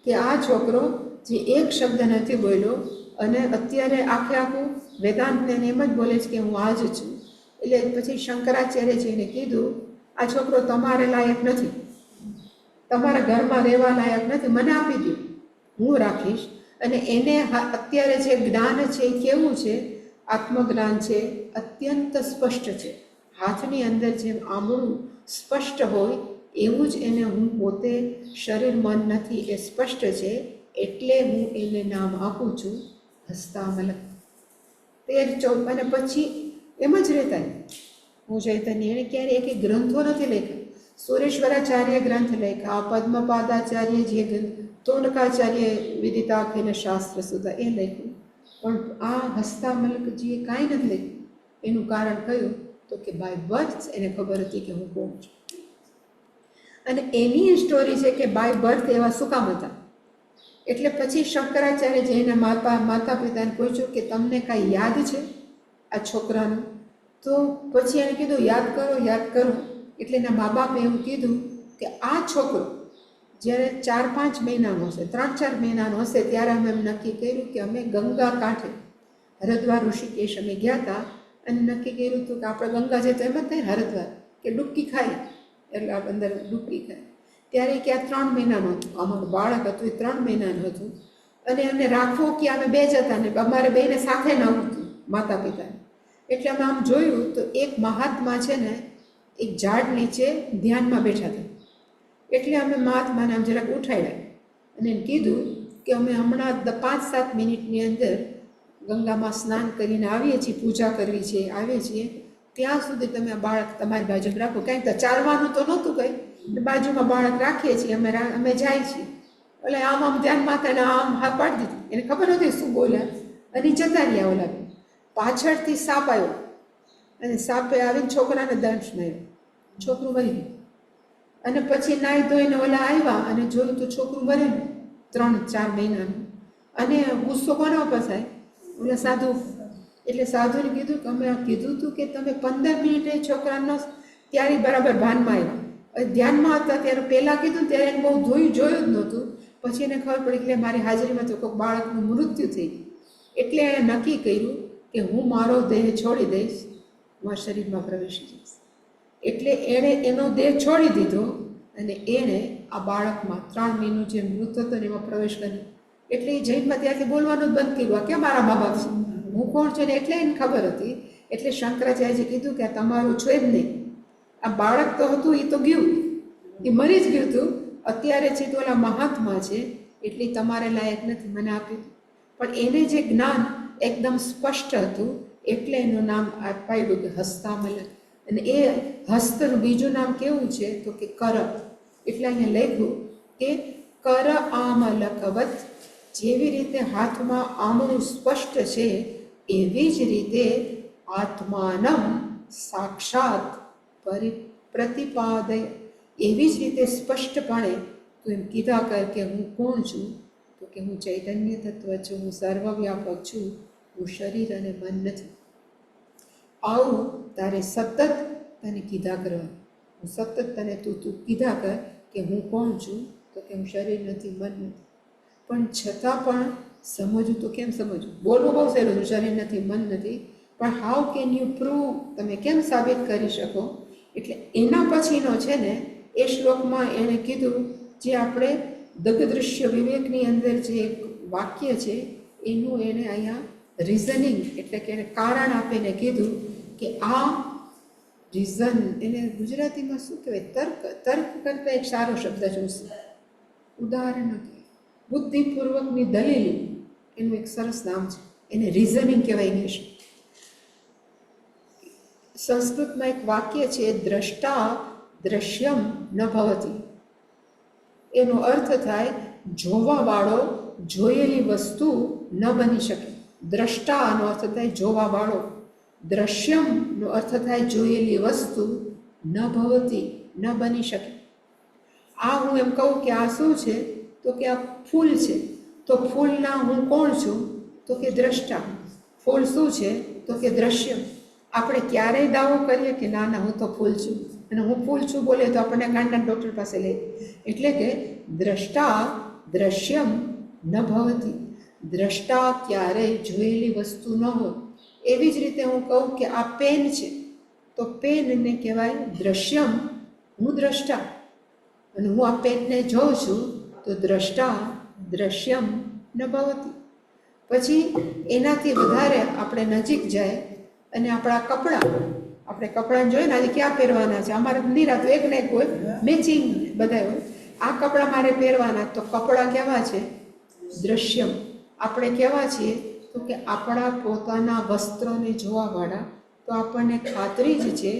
A: કે આ છોકરો જે એક શબ્દ નથી બોલ્યો અને અત્યારે આખું વેદાંતને એમ જ બોલે છે કે હું આ જ છું. એટલે પછી શંકરાચાર્યજીને કીધું આ છોકરો તમારે લાયક નથી, તમારા ઘરમાં રહેવા લાયક નથી, મને આપી દો, હું રાખીશ. અને એને અત્યારે જે જ્ઞાન છે એ કેવું છે? આત્મજ્ઞાન છે, અત્યંત સ્પષ્ટ છે. હાથની અંદર જેમ આંબળું સ્પષ્ટ હોય એવું જ એને હું પોતે શરીર મન નથી એ સ્પષ્ટ છે. એટલે હું એને નામ આપું છું હસ્તામલક. 13-14 અને પછી એમ જ રહેતા હું ચૈતન્ય. એને ક્યારેય એક ગ્રંથો નથી લખ્યા. સુરેશ્વરાચાર્ય ગ્રંથ લખ્યા, પદ્મપાદાચાર્ય જે તોનકાચાર્ય વિદિતાખિલ શાસ્ત્ર સુધા એ લખ્યું, પણ આ હસ્તામલકજીએ કાંઈ નથી લખ્યું. એનું કારણ કયું? તો કે બાય બર્થ એને ખબર હતી કે હું કોણ છું. અને એની સ્ટોરી છે કે બાય બર્થ એવા શું કામ હતા. એટલે પછી શંકરાચાર્યજી એના માતા પિતાને પૂછ્યું કે તમને કાંઈ યાદ છે આ છોકરાનું? તો પછી એને કીધું યાદ કરો. એટલે એના મા બાપે એવું કીધું કે આ છોકરો જ્યારે 4-5 મહિનાનો હશે, 3-4 મહિનાનો હશે, ત્યારે અમે એમ નક્કી કર્યું કે અમે ગંગા કાંઠે હરિદ્વાર ઋષિકેશ અમે ગયા હતા અને નક્કી કર્યું હતું કે આપણે ગંગા જઈએ તો એમ જ થાય હરિદ્વાર કે ડૂબકી ખાઈ, એટલે આપણે અંદર ડૂબકી ખાઈ. ત્યારે કે આ 3 મહિનાનું હતું, અમારું બાળક હતું એ 3 મહિનાનું હતું. અને એમને રાખવું કે અમે 2 જ હતા ને અમારે બેને સાથે ન હતું માતા પિતાને. એટલે અમે આમ જોયું તો એક મહાત્મા છે ને એક ઝાડ નીચે ધ્યાનમાં બેઠા હતા. એટલે અમે મહાત્માને આમ જરાક ઉઠાડ્યા અને એમ કીધું કે અમે હમણાં 5-7 મિનિટની અંદર ગંગામાં સ્નાન કરીને આવીએ છીએ, પૂજા કરવી છે, આવીએ છીએ, ત્યાં સુધી તમે આ બાળક તમારી બાજુમાં રાખો. કાંઈ તો ચાલવાનું તો નહોતું કંઈ, બાજુમાં બાળક રાખીએ છીએ, અમે જાય છીએ. એટલે આમ ધ્યાનમાં હતા અને આમ હા પાડી દીધું. એને ખબર નથી શું બોલ્યા અને જતા રહ્યા. ઓલા પાછળથી સાપ આવ્યો અને સાપે આવીને છોકરાને દંશ માર્યો. છોકરું મરી ગયું. અને પછી નાહી ધોઈને ઓલા આવ્યા અને જોયું તો છોકરું મરેલું, 3-4 મહિનાનું. અને ગુસ્સો કોના ઉપર થાય? ઓલા સાધુ. એટલે સાધુને કીધું કે અમે કીધું હતું કે તમે 15 મિનિટે છોકરાનો, ત્યારે બરાબર ભાનમાં આવ્યા. ધ્યાનમાં હતા ત્યારે પહેલાં કીધું ત્યારે એને બહુ જોયું જ નહોતું. પછી એને ખબર પડી કે મારી હાજરીમાં તો કોઈક બાળકનું મૃત્યુ થઈ ગયું. એટલે એણે નક્કી કર્યું કે હું મારો દેહ છોડી દઈશ, હું આ શરીરમાં પ્રવેશી જઈશ. એટલે એણે એનો દેહ છોડી દીધો અને એણે આ બાળકમાં 3 મહિનું જે મૃત હતો ને એમાં પ્રવેશ કર્યો. એટલે એ જૈનમાં ત્યાંથી બોલવાનું જ બંધ કર્યું કે મારા મા બાપ છે, હું કોણ છું ને. એટલે એને ખબર હતી. એટલે શંકરાચાર્યજી કીધું કે આ તમારું છે જ નહીં, આ બાળક તો હતું એ તો ગયું, એ મરી જ ગયું હતું. અત્યારે છે તો ઓલા મહાત્મા છે એટલે તમારે લાયક નથી, મને આપ્યું. પણ એને જે જ્ઞાન એકદમ સ્પષ્ટ હતું એટલે એનું નામ પાડ્યું કે હસ્તામલક. અને એ હસ્તનું બીજું નામ કેવું છે તો કે કર. એટલે અહીંયા લખ્યું કે કર આમલકવત. જેવી રીતે હાથમાં આમળું સ્પષ્ટ છે એવી જ રીતે આત્માનમ સાક્ષાત પ્રતિપાદય. એવી જ રીતે સ્પષ્ટપણે તું એમ કીધા કર કે હું કોણ છું? તો કે હું ચૈતન્ય તત્વ છું, હું સર્વવ્યાપક છું, હું શરીર અને મન નથી. આવું તારે સતત તને કીધા કરવા. હું સતત તને તું કીધા કર કે હું કોણ છું? તો કે હું શરીર નથી, મન નથી. પણ છતાં પણ સમજવું તો કેમ સમજવું? બોલવું બહુ સહેલું છે, શરીર નથી, મન નથી. પણ હાઉ કેન યુ પ્રૂવ? તમે કેમ સાબિત કરી શકો? એટલે એના પછીનો છે ને એ શ્લોકમાં એણે કીધું, જે આપણે દગદૃશ્ય વિવેકની અંદર જે એક વાક્ય છે એનું એણે અહીંયા રિઝનિંગ એટલે કે એને કારણ આપીને કીધું કે આ રીઝન, એને ગુજરાતીમાં શું કહેવાય? તર્ક કરતાં એક સારો શબ્દ જોશે, ઉદાહરણ નથી, બુદ્ધિપૂર્વકની દલીલ એનું એક સરસ નામ છે. એને રિઝનિંગ કહેવાય ઇંગ્લિશ. સંસ્કૃતમાં એક વાક્ય છે, દ્રષ્ટા દ્રશ્યમ ન ભવતી. એનો અર્થ થાય જોવાવાળો જોયેલી વસ્તુ ન બની શકે. દ્રષ્ટાનો અર્થ થાય જોવાવાળો, દ્રશ્યમનો અર્થ થાય જોયેલી વસ્તુ, ન ભવતી ન બની શકે. આ હું એમ કહું કે આ શું છે તો કે આ ફૂલ છે, તો ફૂલના હું કોણ છું? તો કે દ્રષ્ટા. ફૂલ શું છે? તો કે દ્રશ્ય. આપણે ક્યારેય દાવો કરીએ કે ના ના હું તો ફૂલ છું, અને હું ફૂલ છું બોલે તો આપણને ગાંડા ડૉક્ટર પાસે લઈ. એટલે કે દ્રષ્ટા દ્રશ્યમ ન ભવતી. દ્રષ્ટા ક્યારેય જોયેલી વસ્તુ ન હોય. એવી જ રીતે હું કહું કે આ પેન છે, તો પેનને કહેવાય દ્રશ્યમ, હું દ્રષ્ટા. અને હું આ પેનને જોઉં છું તો દ્રષ્ટા દ્રશ્યમ ન ભવતી. પછી એનાથી વધારે આપણે નજીક જાય અને આપણા કપડાં, આપણે કપડાં જોઈએ ને આજે ક્યાં પહેરવાના છે, અમારે નિરાતું એક ને એક હોય, મેચિંગ બધા હોય. આ કપડાં મારે પહેરવાના, તો કપડાં કેવા છે? દ્રશ્યમ. આપણે કેવા છીએ તો કે આપણા પોતાના વસ્ત્રોને જોવાવાળા. તો આપણને ખાતરી જ છે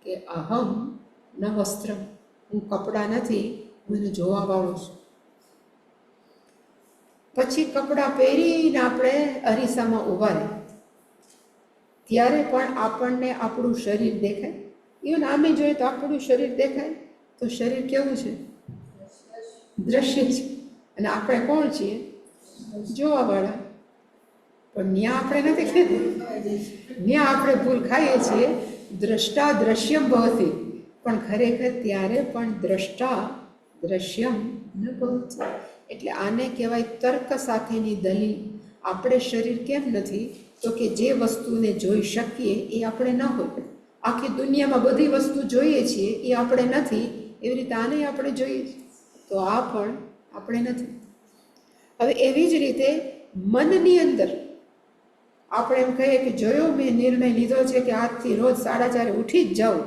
A: કે અહમ ન વસ્ત્રમ, હું કપડાં નથી, હું એને જોવાવાળો છું. પછી કપડાં પહેરીને આપણે અરીસામાં ઊભા રહે ત્યારે પણ આપણને આપણું શરીર દેખાય. ઇવન આમે જોઈએ તો આપણું શરીર દેખાય. તો શરીર કેવું છે? દ્રશ્ય છે. અને આપણે કોણ છીએ? જોવાવાળા. પણ ન્યા આપણે નથી ખાતી, ન્યા આપણે ભૂલ ખાઈએ છીએ. દ્રષ્ટા દ્રશ્યમ ભવતી, પણ ખરેખર ત્યારે પણ દ્રષ્ટા દ્રશ્યમ ન ભવતી. એટલે આને કહેવાય તર્ક સાથેની દલીલ. આપણે શરીર કેમ નથી? તો કે જે વસ્તુને જોઈ શકીએ એ આપણે ન હોય. આખી દુનિયામાં બધી વસ્તુ જોઈએ છીએ એ આપણે નથી, એવી રીતે આને આપણે જોઈએ છીએ, તો આ પણ આપણે નથી. હવે એવી જ રીતે મનની અંદર આપણે એમ કહીએ કે જોયો મેં નિર્ણય લીધો છે કે આજથી રોજ 4:30 ઉઠી જ જાઉં.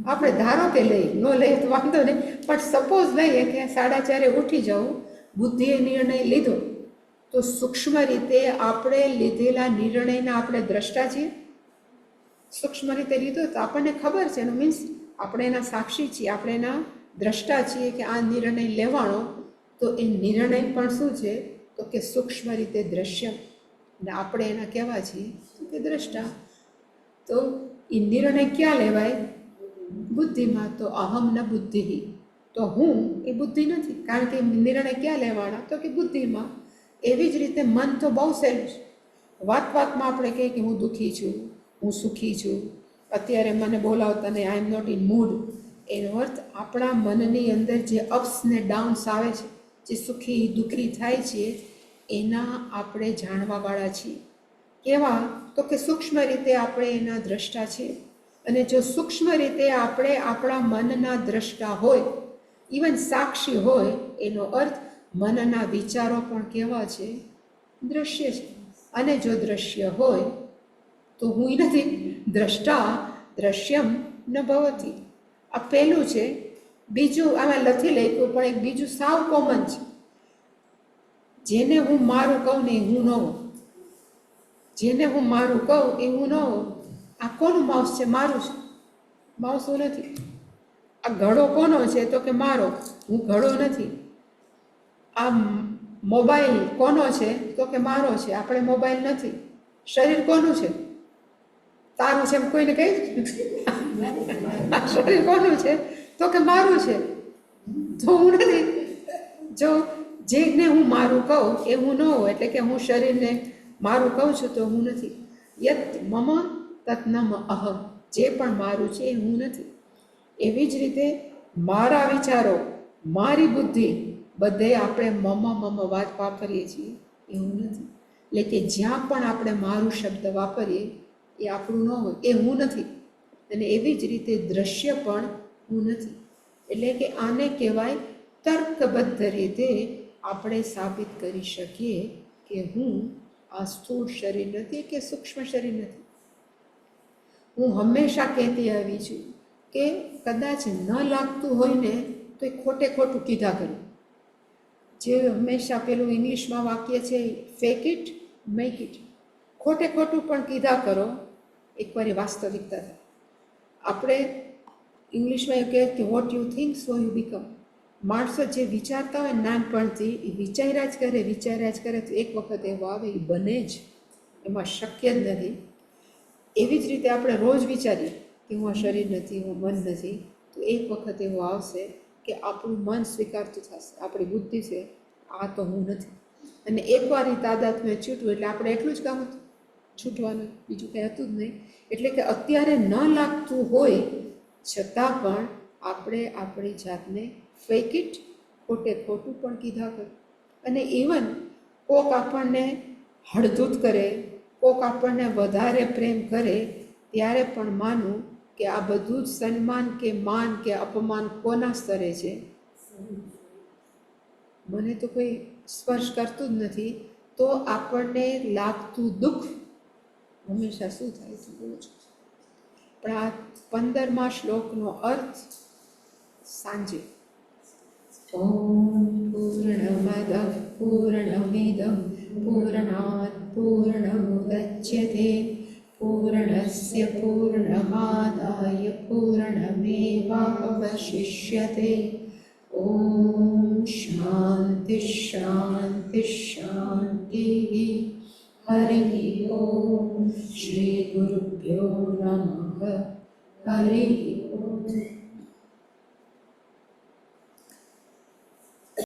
A: આપણે ધારો કે લઈ ન લઈએ તો વાંધો નહીં, પણ સપોઝ લઈએ કે 4:30 ઉઠી જાઉં, બુદ્ધિએ નિર્ણય લીધો, તો સૂક્ષ્મ રીતે આપણે લીધેલા નિર્ણયના આપણે દ્રષ્ટા છીએ. સૂક્ષ્મ રીતે લીધો તો આપણને ખબર છે, એનું મીન્સ આપણે એના સાક્ષી છીએ, આપણે એના દ્રષ્ટા છીએ કે આ નિર્ણય લેવાનો. તો એ નિર્ણય પણ શું છે તો કે સૂક્ષ્મ રીતે દ્રશ્ય, ને આપણે એના કહેવા છીએ કે દ્રષ્ટા. તો એ નિર્ણય ક્યાં લેવાય? બુદ્ધિમાં. તો અહમ ન બુદ્ધિ, તો હું એ બુદ્ધિ નથી, કારણ કે નિર્ણય ક્યાં લેવાના તો કે બુદ્ધિમાં. એવી જ રીતે મન તો બહુ સહેલું છે. વાતમાં આપણે કહીએ કે હું દુઃખી છું, હું સુખી છું, અત્યારે મને બોલાવતા નહીં, આઈ એમ નોટ ઇન મૂડ. એનો અર્થ આપણા મનની અંદર જે અપ્સ ને ડાઉન્સ આવે છે, જે સુખી દુઃખી થાય છે, એના આપણે જાણવાવાળા છીએ. કેવા? તો કે સૂક્ષ્મ રીતે આપણે એના દ્રષ્ટા છીએ. અને જો સૂક્ષ્મ રીતે આપણે આપણા મનના દ્રષ્ટા હોય, ઇવન સાક્ષી હોય, એનો અર્થ મનના વિચારો પણ કેવા છે? દ્રશ્ય છે. અને જો દ્રશ્ય હોય તો હું નથી દ્રષ્ટા, દ્રશ્યમ ન ભવતી. આ પહેલું છે. બીજું આમાં લખી લખ્યું, પણ એક બીજું સાવ કોમન છે. જેને હું મારું કહું ને હું ન હોઉં, જેને હું મારું કહું એ હું ન હોઉં. આ કોનું માઉસ છે? મારું છે. માઉસ હું નથી. આ ઘડો કોનો છે? તો કે મારો. હું ઘડો નથી. આ મોબાઈલ કોનો છે? તો કે મારો છે. આપણે મોબાઈલ નથી. શરીર કોનું છે? તારું છે એમ કોઈને કહી? શરીર કોનું છે? તો કે મારું છે. તો હું નથી. જો જેને હું મારું કહું એ હું ન હોઉં, એટલે કે હું શરીરને મારું કહું છું તો હું નથી. યત મમ તત નમ અહમ. જે પણ મારું છે એ હું નથી. એવી જ રીતે મારા વિચારો, મારી બુદ્ધિ, બધે આપણે મમ વાત વાપરીએ છીએ, એ હું નથી. એટલે કે જ્યાં પણ આપણે મારું શબ્દ વાપરીએ એ આપણું ન હોય, એ હું નથી. અને એવી જ રીતે દ્રશ્ય પણ હું નથી. એટલે કે આને કહેવાય તર્કબદ્ધ રીતે આપણે સાબિત કરી શકીએ કે હું આ સ્થૂળ શરીર નથી કે સૂક્ષ્મ શરીર નથી. હું હંમેશા કહેતી આવી છું કે કદાચ ન લાગતું હોય ને તો એ ખોટે ખોટું કીધા કરું. જે હંમેશા પેલું ઇંગ્લિશમાં વાક્ય છે, ફેક ઇટ મેક ઇટ. ખોટે ખોટું પણ કીધા કરો, એકવાર એ વાસ્તવિકતા થાય. આપણે ઇંગ્લિશમાં એવું કહે કે what you think so you become. માણસો જે વિચારતા હોય નાનપણથી એ વિચાર્યા જ કરે તો એક વખત એવો આવે એ બને જ, એમાં શક્ય જ નથી. એવી જ રીતે આપણે રોજ વિચારીએ કે હું આ શરીર નથી, હું મન નથી, તો એક વખત એવો આવશે કે આપણું મન સ્વીકારતું થશે, આપણી બુદ્ધિ છે આ તો હું નથી. અને એકવાર એ તાદાત્મ્ય છૂટવું એટલે આપણે એટલું જ કામ હતું, છૂટવાનું, બીજું કંઈ હતું જ નહીં. એટલે કે અત્યારે ન લાગતું હોય છતાં પણ આપણે આપણી જાતને ફેક ઇટ, ખોટે ખોટું પણ કીધા કર. અને ઇવન કોક આપણને હળધૂત કરે, કોક આપણને વધારે પ્રેમ કરે, ત્યારે પણ માનું કે આ બધું જ સન્માન કે માન કે અપમાન કોના સ્તરે છે? મને તો કોઈ સ્પર્શ કરતું જ નથી. તો આપણને લાગતું દુઃખ હંમેશા શું થાય છે? બોલો છો. પણ આ 15મા શ્લોકનો અર્થ સાંજે ઓમ પૂર્ણમદ પૂર્ણમિદં પૂર્ણાત પૂર્ણમુદચ્યતે પૂર્ણસ્ય પૂર્ણમાદાય પૂર્ણમેવાવશિષ્યતે. ઓમ શાંતિ શાંતિ શાંતિ. હરિ ઓમ. શ્રી ગુરુભ્યો નમઃ. હરિ